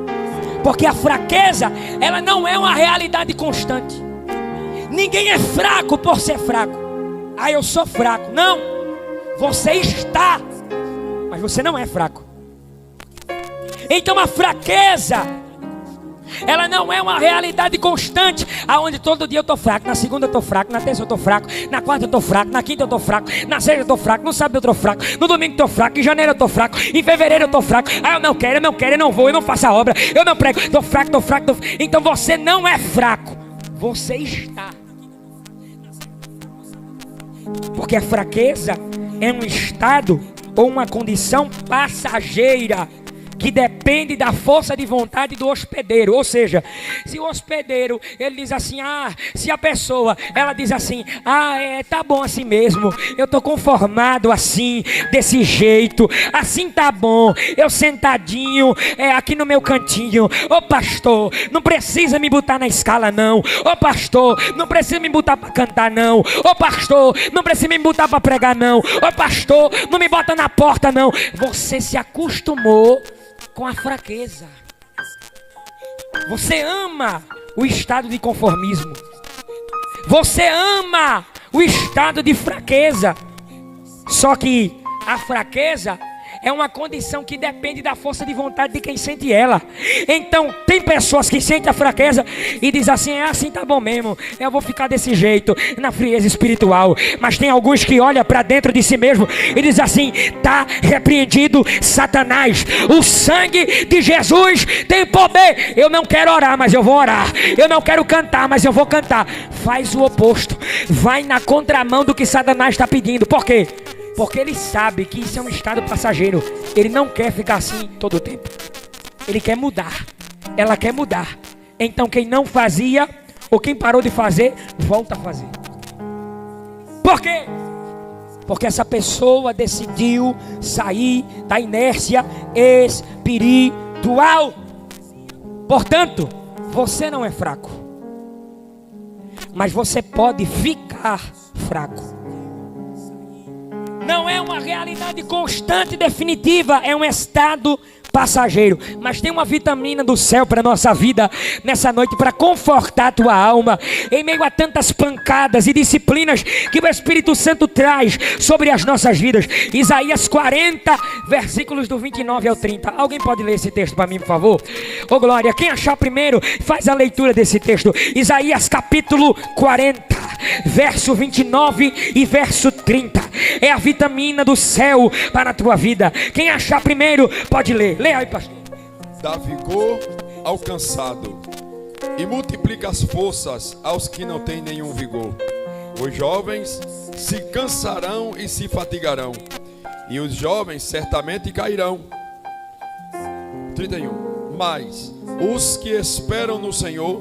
Porque a fraqueza, ela não é uma realidade constante. Ninguém é fraco por ser fraco. Ah, eu sou fraco. Não, você está, mas você não é fraco. Então a fraqueza, ela não é uma realidade constante, aonde todo dia eu estou fraco, na segunda eu estou fraco, na terça eu estou fraco, na quarta eu estou fraco, na quinta eu estou fraco, na sexta eu estou fraco, no sábado eu estou fraco, no domingo eu estou fraco, em janeiro eu estou fraco, em fevereiro eu estou fraco. Ah, eu não quero, eu não vou, eu não faço a obra, eu não prego, estou fraco. Então você não é fraco, você está. Porque a fraqueza é um estado ou uma condição passageira que depende da força de vontade do hospedeiro. Ou seja, se o hospedeiro, ele diz assim, se a pessoa, ela diz assim, tá bom assim mesmo, eu tô conformado assim, desse jeito, assim tá bom, eu sentadinho, aqui no meu cantinho, ô pastor, não precisa me botar na escala não, ô pastor, não precisa me botar pra cantar não, ô pastor, não precisa me botar pra pregar não, ô pastor, não me bota na porta não. Você se acostumou com a fraqueza. Você ama o estado de conformismo. Você ama o estado de fraqueza. Só que a fraqueza é uma condição que depende da força de vontade de quem sente ela. Então tem pessoas que sentem a fraqueza e dizem assim, assim tá bom mesmo, eu vou ficar desse jeito, na frieza espiritual. Mas tem alguns que olham para dentro de si mesmo e dizem assim, tá repreendido Satanás, o sangue de Jesus tem poder. Eu não quero orar, mas eu vou orar. Eu não quero cantar, mas eu vou cantar. Faz o oposto, vai na contramão do que Satanás está pedindo. Por quê? Porque ele sabe que isso é um estado passageiro. Ele não quer ficar assim todo o tempo. Ele quer mudar. Ela quer mudar. Então quem não fazia, ou quem parou de fazer, volta a fazer. Por quê? Porque essa pessoa decidiu sair da inércia espiritual. Portanto, você não é fraco. Mas você pode ficar fraco. Não é uma realidade constante e definitiva, é um estado passageiro. Mas tem uma vitamina do céu para a nossa vida nessa noite, para confortar a tua alma em meio a tantas pancadas e disciplinas que o Espírito Santo traz sobre as nossas vidas. Isaías 40, versículos do 29 ao 30. Alguém pode ler esse texto para mim, por favor? Ô glória, quem achar primeiro, faz a leitura desse texto. Isaías capítulo 40, verso 29 e verso 30. É a vitamina do céu para a tua vida. Quem achar primeiro pode ler. Leia aí, pastor. Dá vigor ao cansado e multiplica as forças aos que não têm nenhum vigor. Os jovens se cansarão e se fatigarão, e os jovens certamente cairão. 31. Mas os que esperam no Senhor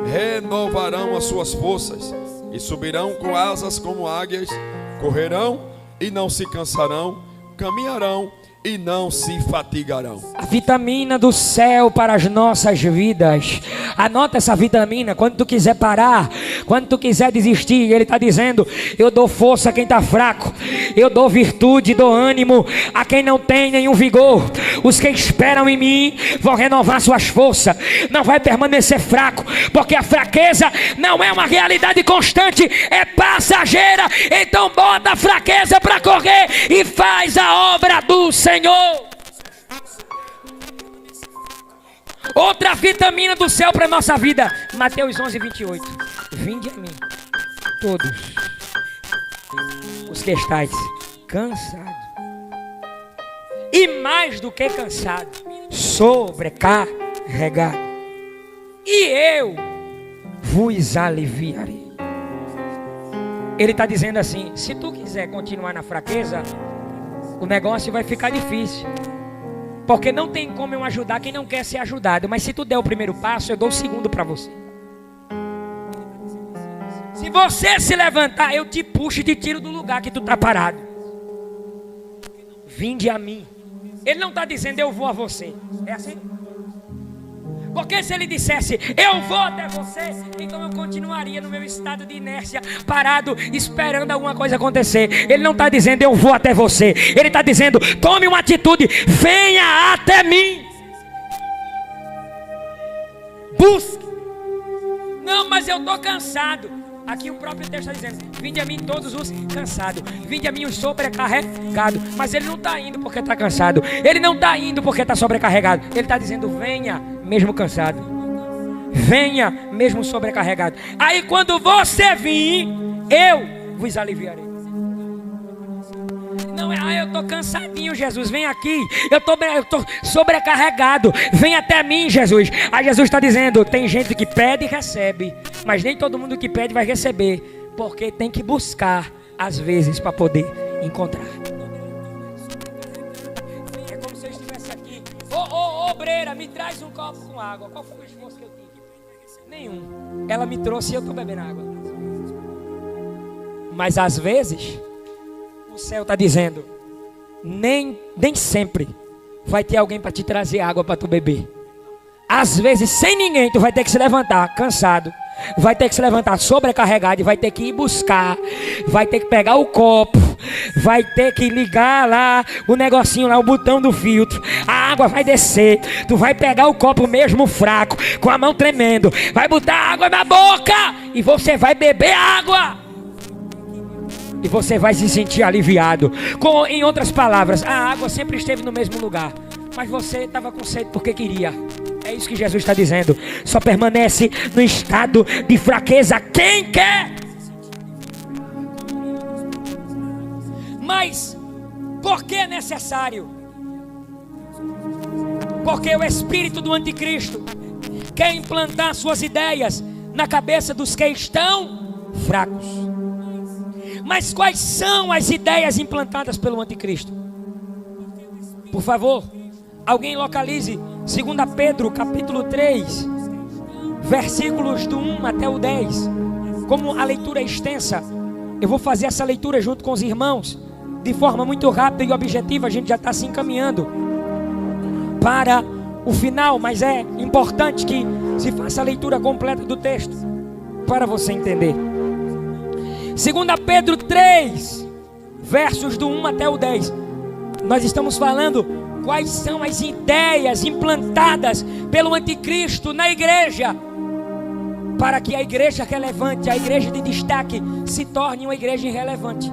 renovarão as suas forças e subirão com asas como águias, correrão e não se cansarão, caminharão e não se fatigarão. A vitamina do céu para as nossas vidas. Anota essa vitamina. Quando tu quiser parar, quando tu quiser desistir, ele está dizendo, eu dou força a quem está fraco, eu dou virtude, dou ânimo a quem não tem nenhum vigor. Os que esperam em mim vão renovar suas forças. Não vai permanecer fraco, porque a fraqueza não é uma realidade constante, é passageira. Então bota a fraqueza para correr e faz a obra do Senhor. Outra vitamina do céu para nossa vida. Mateus 11, 28. Vinde a mim, todos os que estáis cansados, e mais do que cansado, sobrecarregado, e eu vos aliviarei. Ele está dizendo assim, se tu quiser continuar na fraqueza, o negócio vai ficar difícil, porque não tem como eu ajudar quem não quer ser ajudado. Mas se tu der o primeiro passo, eu dou o segundo para você. Se você se levantar, eu te puxo e te tiro do lugar que tu está parado. Vinde a mim. Ele não está dizendo eu vou a você. É assim? Porque se ele dissesse eu vou até você, então eu continuaria no meu estado de inércia, parado, esperando alguma coisa acontecer. Ele não está dizendo eu vou até você. Ele está dizendo tome uma atitude, venha até mim, busque. Não, mas eu estou cansado. Aqui o próprio texto está dizendo, vinde a mim todos os cansados, vinde a mim os sobrecarregados. Mas ele não está indo porque está cansado, ele não está indo porque está sobrecarregado. Ele está dizendo, venha mesmo cansado, venha mesmo sobrecarregado. Aí quando você vir, eu vos aliviarei. Não é, eu estou cansadinho, Jesus, vem aqui, eu estou sobrecarregado, vem até mim, Jesus. Aí Jesus está dizendo, tem gente que pede e recebe, mas nem todo mundo que pede vai receber, porque tem que buscar às vezes para poder encontrar. É como se eu estivesse aqui, me traz um copo com água. Qual foi o esforço que eu tive? Nenhum. Ela me trouxe e eu estou bebendo água. Mas às vezes, o céu está dizendo, nem sempre vai ter alguém para te trazer água para tu beber. Às vezes, sem ninguém, tu vai ter que se levantar cansado, vai ter que se levantar sobrecarregado e vai ter que ir buscar, vai ter que pegar o copo, vai ter que ligar lá o negocinho lá, o botão do filtro, a água vai descer, tu vai pegar o copo mesmo fraco, com a mão tremendo, vai botar água na boca e você vai beber água. E você vai se sentir aliviado. Em outras palavras, a água sempre esteve no mesmo lugar, mas você estava com sede porque queria. É isso que Jesus está dizendo. Só permanece no estado de fraqueza quem quer. Mas por que é necessário? Porque o espírito do anticristo quer implantar suas ideias na cabeça dos que estão fracos. Mas quais são as ideias implantadas pelo anticristo? Por favor, alguém localize 2 Pedro capítulo 3, versículos do 1 até o 10. Como a leitura é extensa, eu vou fazer essa leitura junto com os irmãos, de forma muito rápida e objetiva. A gente já está se encaminhando para o final, mas é importante que se faça a leitura completa do texto, para você entender. 2 Pedro 3, versos do 1 até o 10. Nós estamos falando quais são as ideias implantadas pelo anticristo na igreja, para que a igreja relevante, a igreja de destaque, se torne uma igreja irrelevante.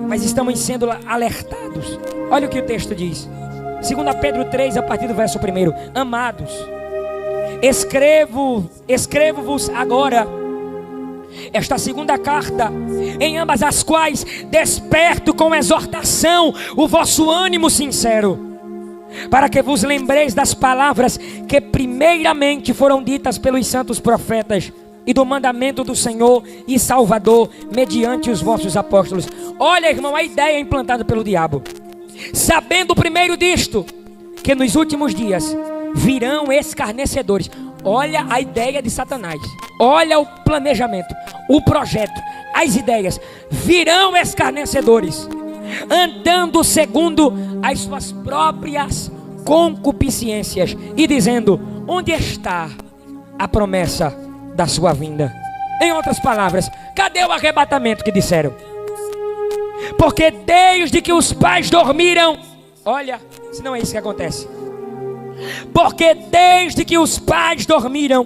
Mas estamos sendo alertados. Olha o que o texto diz. 2 Pedro 3, a partir do verso 1. Amados, escrevo-vos agora esta segunda carta, em ambas as quais desperto com exortação o vosso ânimo sincero, para que vos lembreis das palavras que primeiramente foram ditas pelos santos profetas, e do mandamento do Senhor e Salvador mediante os vossos apóstolos. Olha, irmão, a ideia implantada pelo diabo. Sabendo primeiro disto, que nos últimos dias virão escarnecedores. Olha a ideia de Satanás. Olha o planejamento, o projeto, as ideias. Virão escarnecedores, andando segundo as suas próprias concupiscências, e dizendo: onde está a promessa da sua vinda? Em outras palavras, cadê o arrebatamento que disseram? Porque desde que os pais dormiram, olha, se não é isso que acontece. Porque desde que os pais dormiram,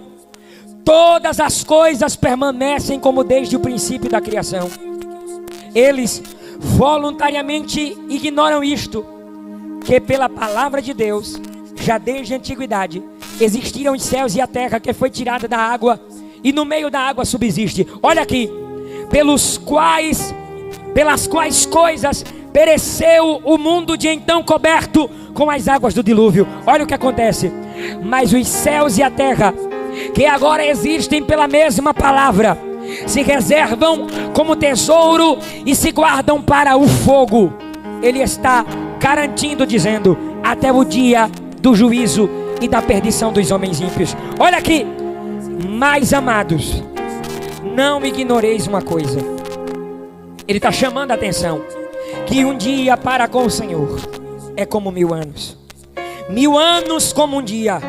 todas as coisas permanecem como desde o princípio da criação. Eles voluntariamente ignoram isto, que pela palavra de Deus, já desde a antiguidade, existiram os céus e a terra, que foi tirada da água, e no meio da água subsiste. Olha aqui, pelas quais coisas pereceu o mundo de então coberto com as águas do dilúvio. Olha o que acontece. Mas os céus e a terra, que agora existem pela mesma palavra, se reservam como tesouro e se guardam para o fogo. Ele está garantindo, dizendo: até o dia do juízo e da perdição dos homens ímpios. Olha aqui. Mas amados, não ignoreis uma coisa. Ele está chamando a atenção, que um dia para com o Senhor é como 1000 anos. 1000 anos como um dia.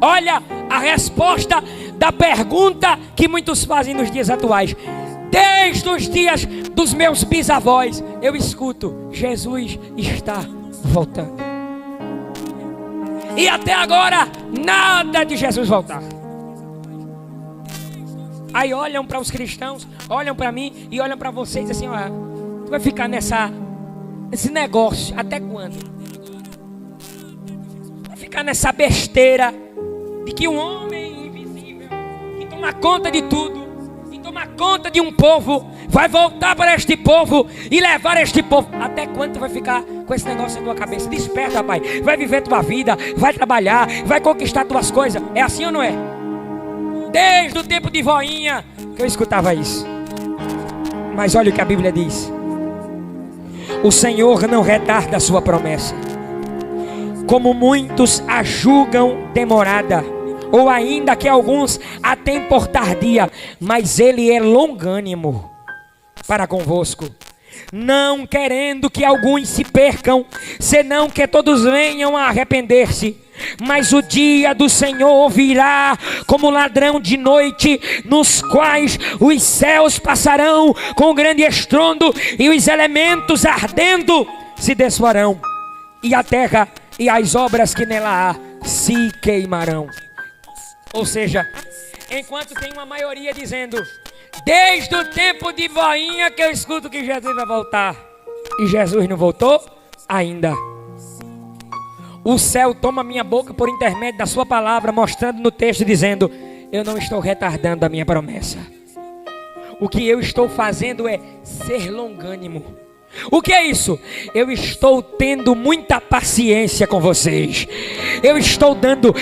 Olha a resposta da pergunta que muitos fazem nos dias atuais. Desde os dias dos meus bisavós, eu escuto: Jesus está voltando. E até agora, nada de Jesus voltar. Aí olham para os cristãos, olham para mim e olham para vocês assim: ó, tu vai ficar nesse negócio até quando? Vai ficar nessa besteira de que um homem invisível, que toma conta de tudo, e toma conta de um povo, vai voltar para este povo e levar este povo. Até quando tu vai ficar com esse negócio na tua cabeça? Desperta, pai. Vai viver tua vida, vai trabalhar, vai conquistar tuas coisas. É assim ou não é? Desde o tempo de voinha que eu escutava isso. Mas olha o que a Bíblia diz: o Senhor não retarda a sua promessa, como muitos a julgam demorada, ou ainda que alguns a têm por tardia, mas ele é longânimo para convosco, não querendo que alguns se percam, senão que todos venham a arrepender-se. Mas o dia do Senhor virá como ladrão de noite, nos quais os céus passarão com grande estrondo, e os elementos ardendo se desfarão, e a terra e as obras que nela há se queimarão. Ou seja, enquanto tem uma maioria dizendo, desde o tempo de voinha que eu escuto que Jesus vai voltar, e Jesus não voltou ainda. O céu toma minha boca por intermédio da sua palavra, mostrando no texto, dizendo, eu não estou retardando a minha promessa. O que eu estou fazendo é ser longânimo. O que é isso? Eu estou tendo muita paciência com vocês. Eu estou tendo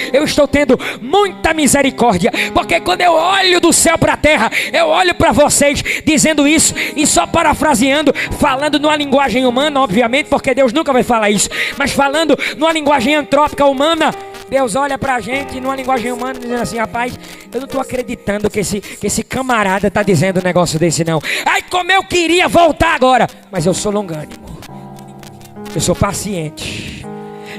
muita misericórdia. Porque quando eu olho do céu para a terra, eu olho para vocês dizendo isso, e só parafraseando, falando numa linguagem humana, obviamente, porque Deus nunca vai falar isso, mas falando numa linguagem antrópica humana, Deus olha pra gente numa linguagem humana dizendo assim, rapaz, eu não tô acreditando que esse camarada tá dizendo um negócio desse não. Ai, como eu queria voltar agora. Mas eu sou longânimo, eu sou paciente,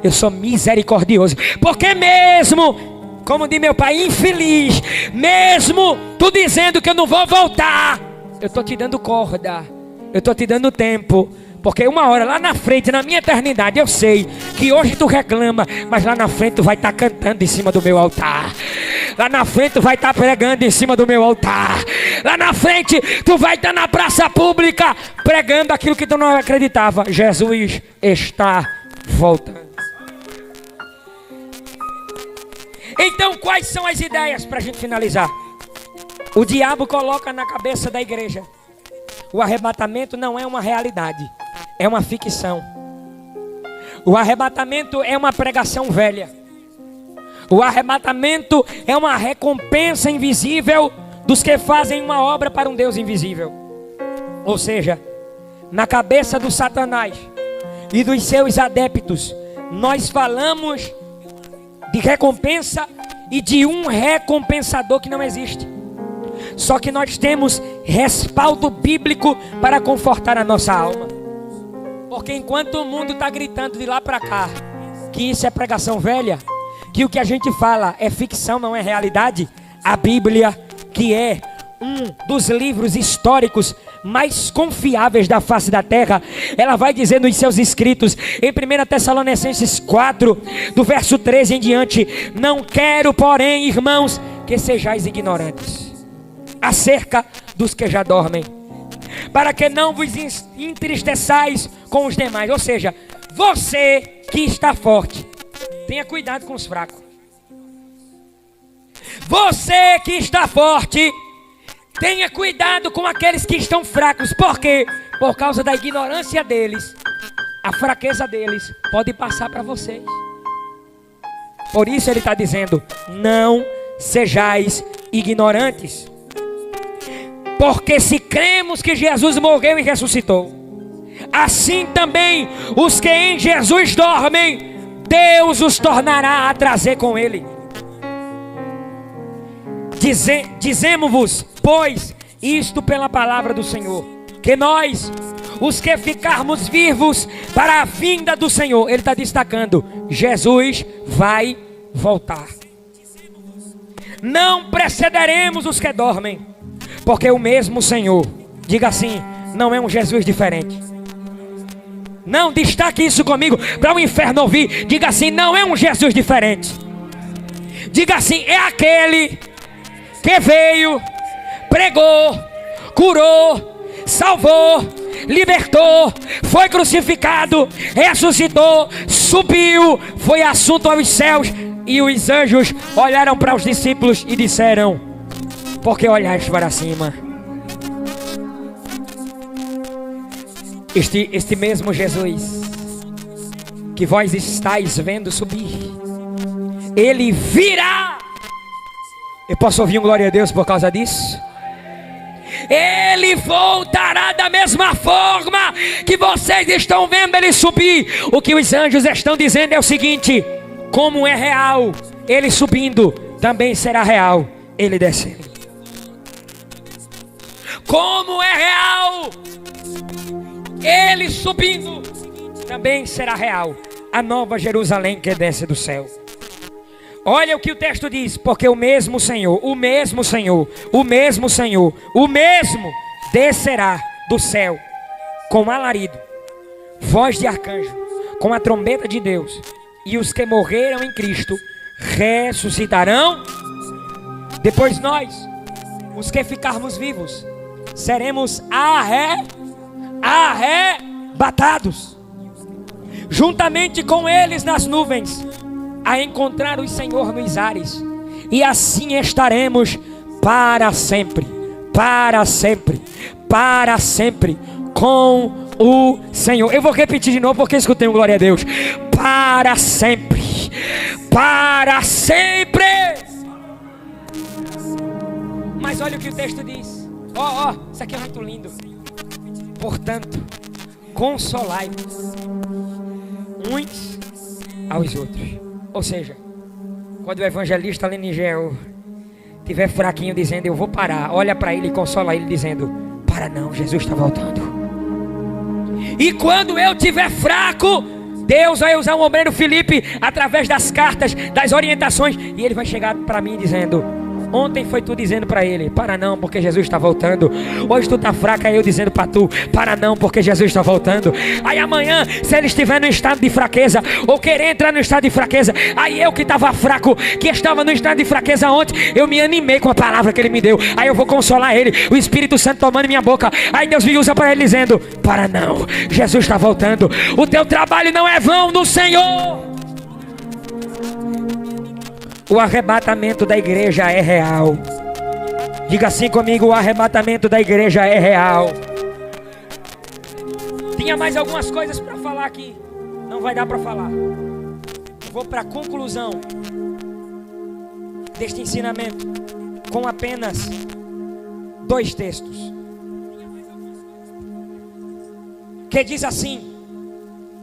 eu sou misericordioso. Porque mesmo, como diz meu pai, infeliz, mesmo tu dizendo que eu não vou voltar, eu tô te dando corda, eu tô te dando tempo. Porque uma hora lá na frente, na minha eternidade, eu sei que hoje tu reclama, mas lá na frente tu vai estar cantando em cima do meu altar. Lá na frente tu vai estar pregando em cima do meu altar. Lá na frente tu vai estar na praça pública pregando aquilo que tu não acreditava. Jesus está voltando. Então quais são as ideias para a gente finalizar? O diabo coloca na cabeça da igreja: o arrebatamento não é uma realidade, é uma ficção. O arrebatamento é uma pregação velha. O arrebatamento é uma recompensa invisível dos que fazem uma obra para um Deus invisível. Ou seja, na cabeça do Satanás e dos seus adeptos, nós falamos de recompensa e de um recompensador que não existe. Só que nós temos respaldo bíblico para confortar a nossa alma. Porque enquanto o mundo está gritando de lá para cá que isso é pregação velha, que o que a gente fala é ficção, não é realidade, a Bíblia, que é um dos livros históricos mais confiáveis da face da terra, ela vai dizer nos seus escritos, em 1 Tessalonicenses 4, do verso 13 em diante: não quero, porém, irmãos, que sejais ignorantes acerca dos que já dormem, para que não vos entristeçais com os demais. Ou seja, você que está forte, tenha cuidado com os fracos. Você que está forte, tenha cuidado com aqueles que estão fracos. Por quê? Por causa da ignorância deles, a fraqueza deles pode passar para vocês. Por isso ele está dizendo: não sejais ignorantes. Porque se cremos que Jesus morreu e ressuscitou, assim também os que em Jesus dormem, Deus os tornará a trazer com ele. Dizemos-vos, pois, isto pela palavra do Senhor, que nós, os que ficarmos vivos para a vinda do Senhor, ele está destacando, Jesus vai voltar. Não precederemos os que dormem, porque o mesmo Senhor, diga assim, não é um Jesus diferente. Não, destaque isso comigo para o inferno ouvir. Diga assim, não é um Jesus diferente. Diga assim, é aquele que veio, pregou, curou, salvou, libertou, foi crucificado, ressuscitou, subiu, foi assunto aos céus, e os anjos olharam para os discípulos e disseram: por que olhaste para cima? Este mesmo Jesus que vós estáis vendo subir, ele virá. Eu posso ouvir um glória a Deus por causa disso? Ele voltará da mesma forma que vocês estão vendo ele subir, o que os anjos estão dizendo é o seguinte: como é real ele subindo, também será real ele descendo. Como é real ele subindo, também será real a nova Jerusalém que desce do céu. Olha o que o texto diz: porque o mesmo Senhor descerá do céu com alarido, voz de arcanjo, com a trombeta de Deus, e os que morreram em Cristo ressuscitarão. Depois nós, os que ficarmos vivos, seremos arrebatados juntamente com eles nas nuvens, a encontrar o Senhor nos ares, e assim estaremos para sempre com o Senhor. Eu vou repetir de novo porque escutei um glória a Deus. Para sempre. Mas olha o que o texto diz. Isso aqui é muito lindo. Portanto, consolai-vos uns aos outros. Ou seja, quando o evangelista Lenigel tiver fraquinho dizendo eu vou parar, olha para ele e consola ele dizendo: para não, Jesus está voltando. E quando eu tiver fraco, Deus vai usar o obreiro Felipe através das cartas, das orientações, e ele vai chegar para mim dizendo: ontem foi tu dizendo para ele, para não, porque Jesus está voltando. Hoje tu está fraca, eu dizendo para tu, para não, porque Jesus está voltando. Aí amanhã, se ele estiver no estado de fraqueza, ou querer entrar no estado de fraqueza, aí eu que estava fraco, que estava no estado de fraqueza ontem, eu me animei com a palavra que ele me deu. Aí eu vou consolar ele, o Espírito Santo tomando minha boca. Aí Deus me usa para ele dizendo: para não, Jesus está voltando. O teu trabalho não é vão no Senhor. O arrebatamento da igreja é real. Diga assim comigo: o arrebatamento da igreja é real. Tinha mais algumas coisas para falar aqui, não vai dar para falar. Vou para a conclusão deste ensinamento com apenas 2 textos, que diz assim: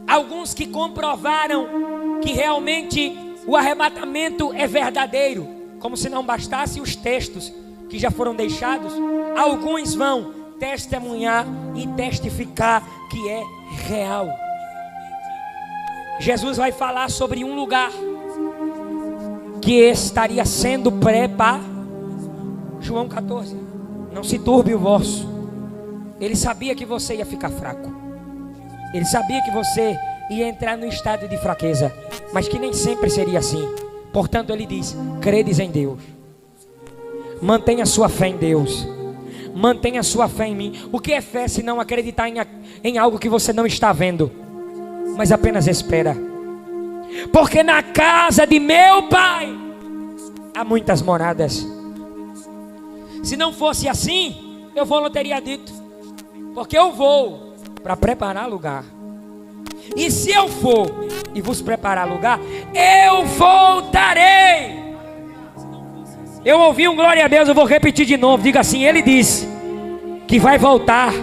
alguns que comprovaram que realmente o arrebatamento é verdadeiro, como se não bastasse os textos que já foram deixados, alguns vão testemunhar e testificar que é real. Jesus vai falar sobre um lugar que estaria sendo preparado. João 14: não se turbe o vosso. Ele sabia que você ia ficar fraco, ele sabia que você ia entrar no estado de fraqueza, mas que nem sempre seria assim. Portanto ele diz: credes em Deus, mantenha sua fé em Deus, mantenha sua fé em mim. O que é fé se não acreditar em algo que você não está vendo, mas apenas espera? Porque na casa de meu Pai há muitas moradas. Se não fosse assim, eu não teria dito, porque eu vou para preparar lugar. E se eu for e vos preparar lugar, eu voltarei. Eu ouvi um glória a Deus, eu vou repetir de novo. Diga assim: ele disse que vai voltar.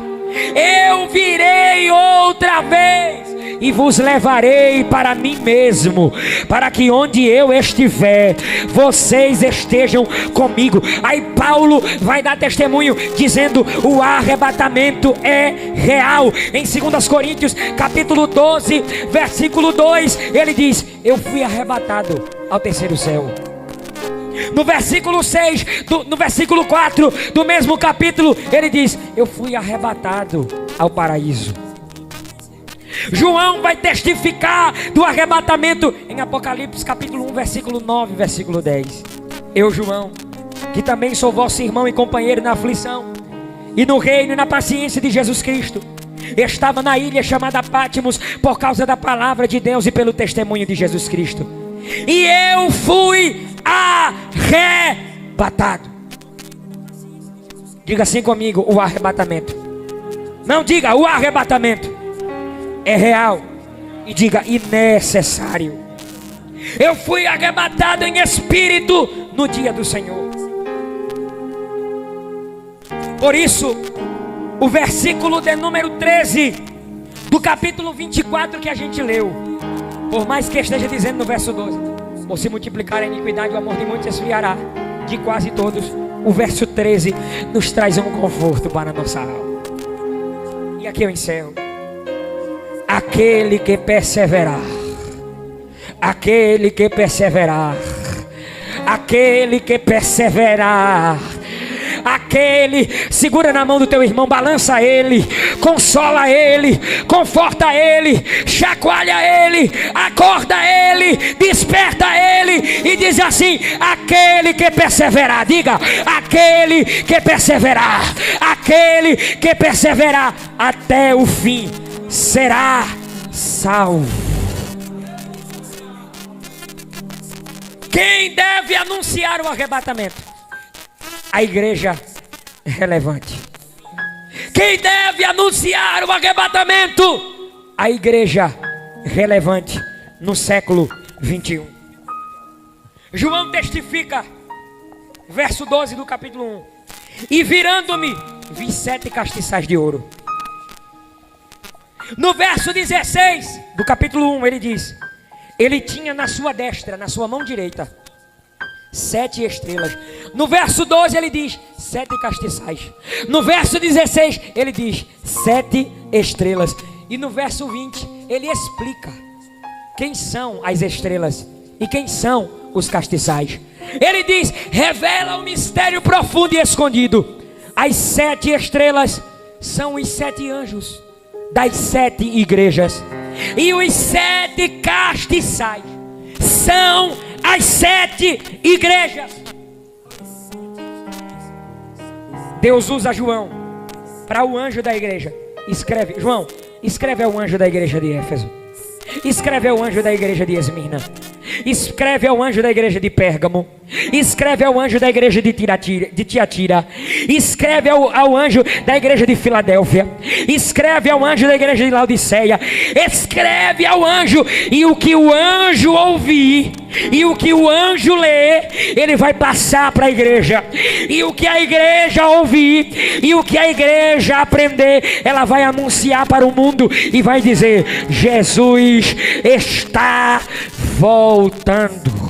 Eu virei outra vez e vos levarei para mim mesmo, para que onde eu estiver, vocês estejam comigo. Aí Paulo vai dar testemunho dizendo: o arrebatamento é real. Em 2 Coríntios capítulo 12 versículo 2, ele diz: eu fui arrebatado ao terceiro céu. No versículo 6, no versículo 4 do mesmo capítulo, ele diz: eu fui arrebatado ao paraíso. João vai testificar do arrebatamento em Apocalipse capítulo 1 versículo 9, versículo 10. Eu, João, que também sou vosso irmão e companheiro na aflição e no reino e na paciência de Jesus Cristo, estava na ilha chamada Patmos por causa da palavra de Deus e pelo testemunho de Jesus Cristo, e eu fui arrebatado. Diga assim comigo: o arrebatamento. Não, diga: o arrebatamento é real. E diga: e necessário. Eu fui arrebatado em espírito no dia do Senhor. Por isso, o versículo de número 13 do capítulo 24 que a gente leu, por mais que esteja dizendo no verso 12: por se multiplicar a iniquidade, o amor de muitos esfriará, de quase todos. O verso 13 nos traz um conforto para a nossa alma. E aqui eu encerro. Aquele que perseverar, aquele que perseverar, aquele que perseverar, aquele, segura na mão do teu irmão, balança ele, consola ele, conforta ele, chacoalha ele, acorda ele, desperta ele e diz assim: aquele que perseverar, diga, aquele que perseverar, aquele que perseverar até o fim será salvo. Quem deve anunciar o arrebatamento? A igreja relevante. Quem deve anunciar o arrebatamento? A igreja relevante no século 21. João testifica, verso 12 do capítulo 1: e virando-me, vi 7 castiçais de ouro. No verso 16 do capítulo 1 ele diz: ele tinha na sua destra, na sua mão direita, 7 estrelas. No verso 12 ele diz 7 castiçais. No verso 16 ele diz 7 estrelas. E no verso 20 ele explica quem são as estrelas e quem são os castiçais. Ele diz: revela um mistério profundo e escondido. As 7 estrelas são os 7 anjos das 7 igrejas, e os 7 castiçais são as 7 igrejas. Deus usa João para o anjo da igreja. Escreve, João, escreve ao anjo da igreja de Éfeso, escreve ao anjo da igreja de Esmirna, escreve ao anjo da igreja de Pérgamo, escreve ao anjo da igreja de Tiatira, escreve ao anjo da igreja de Filadélfia, escreve ao anjo da igreja de Laodiceia, escreve ao anjo, e o que o anjo ouvir, e o que o anjo ler, ele vai passar para a igreja, e o que a igreja ouvir, e o que a igreja aprender, ela vai anunciar para o mundo e vai dizer: Jesus está voltando.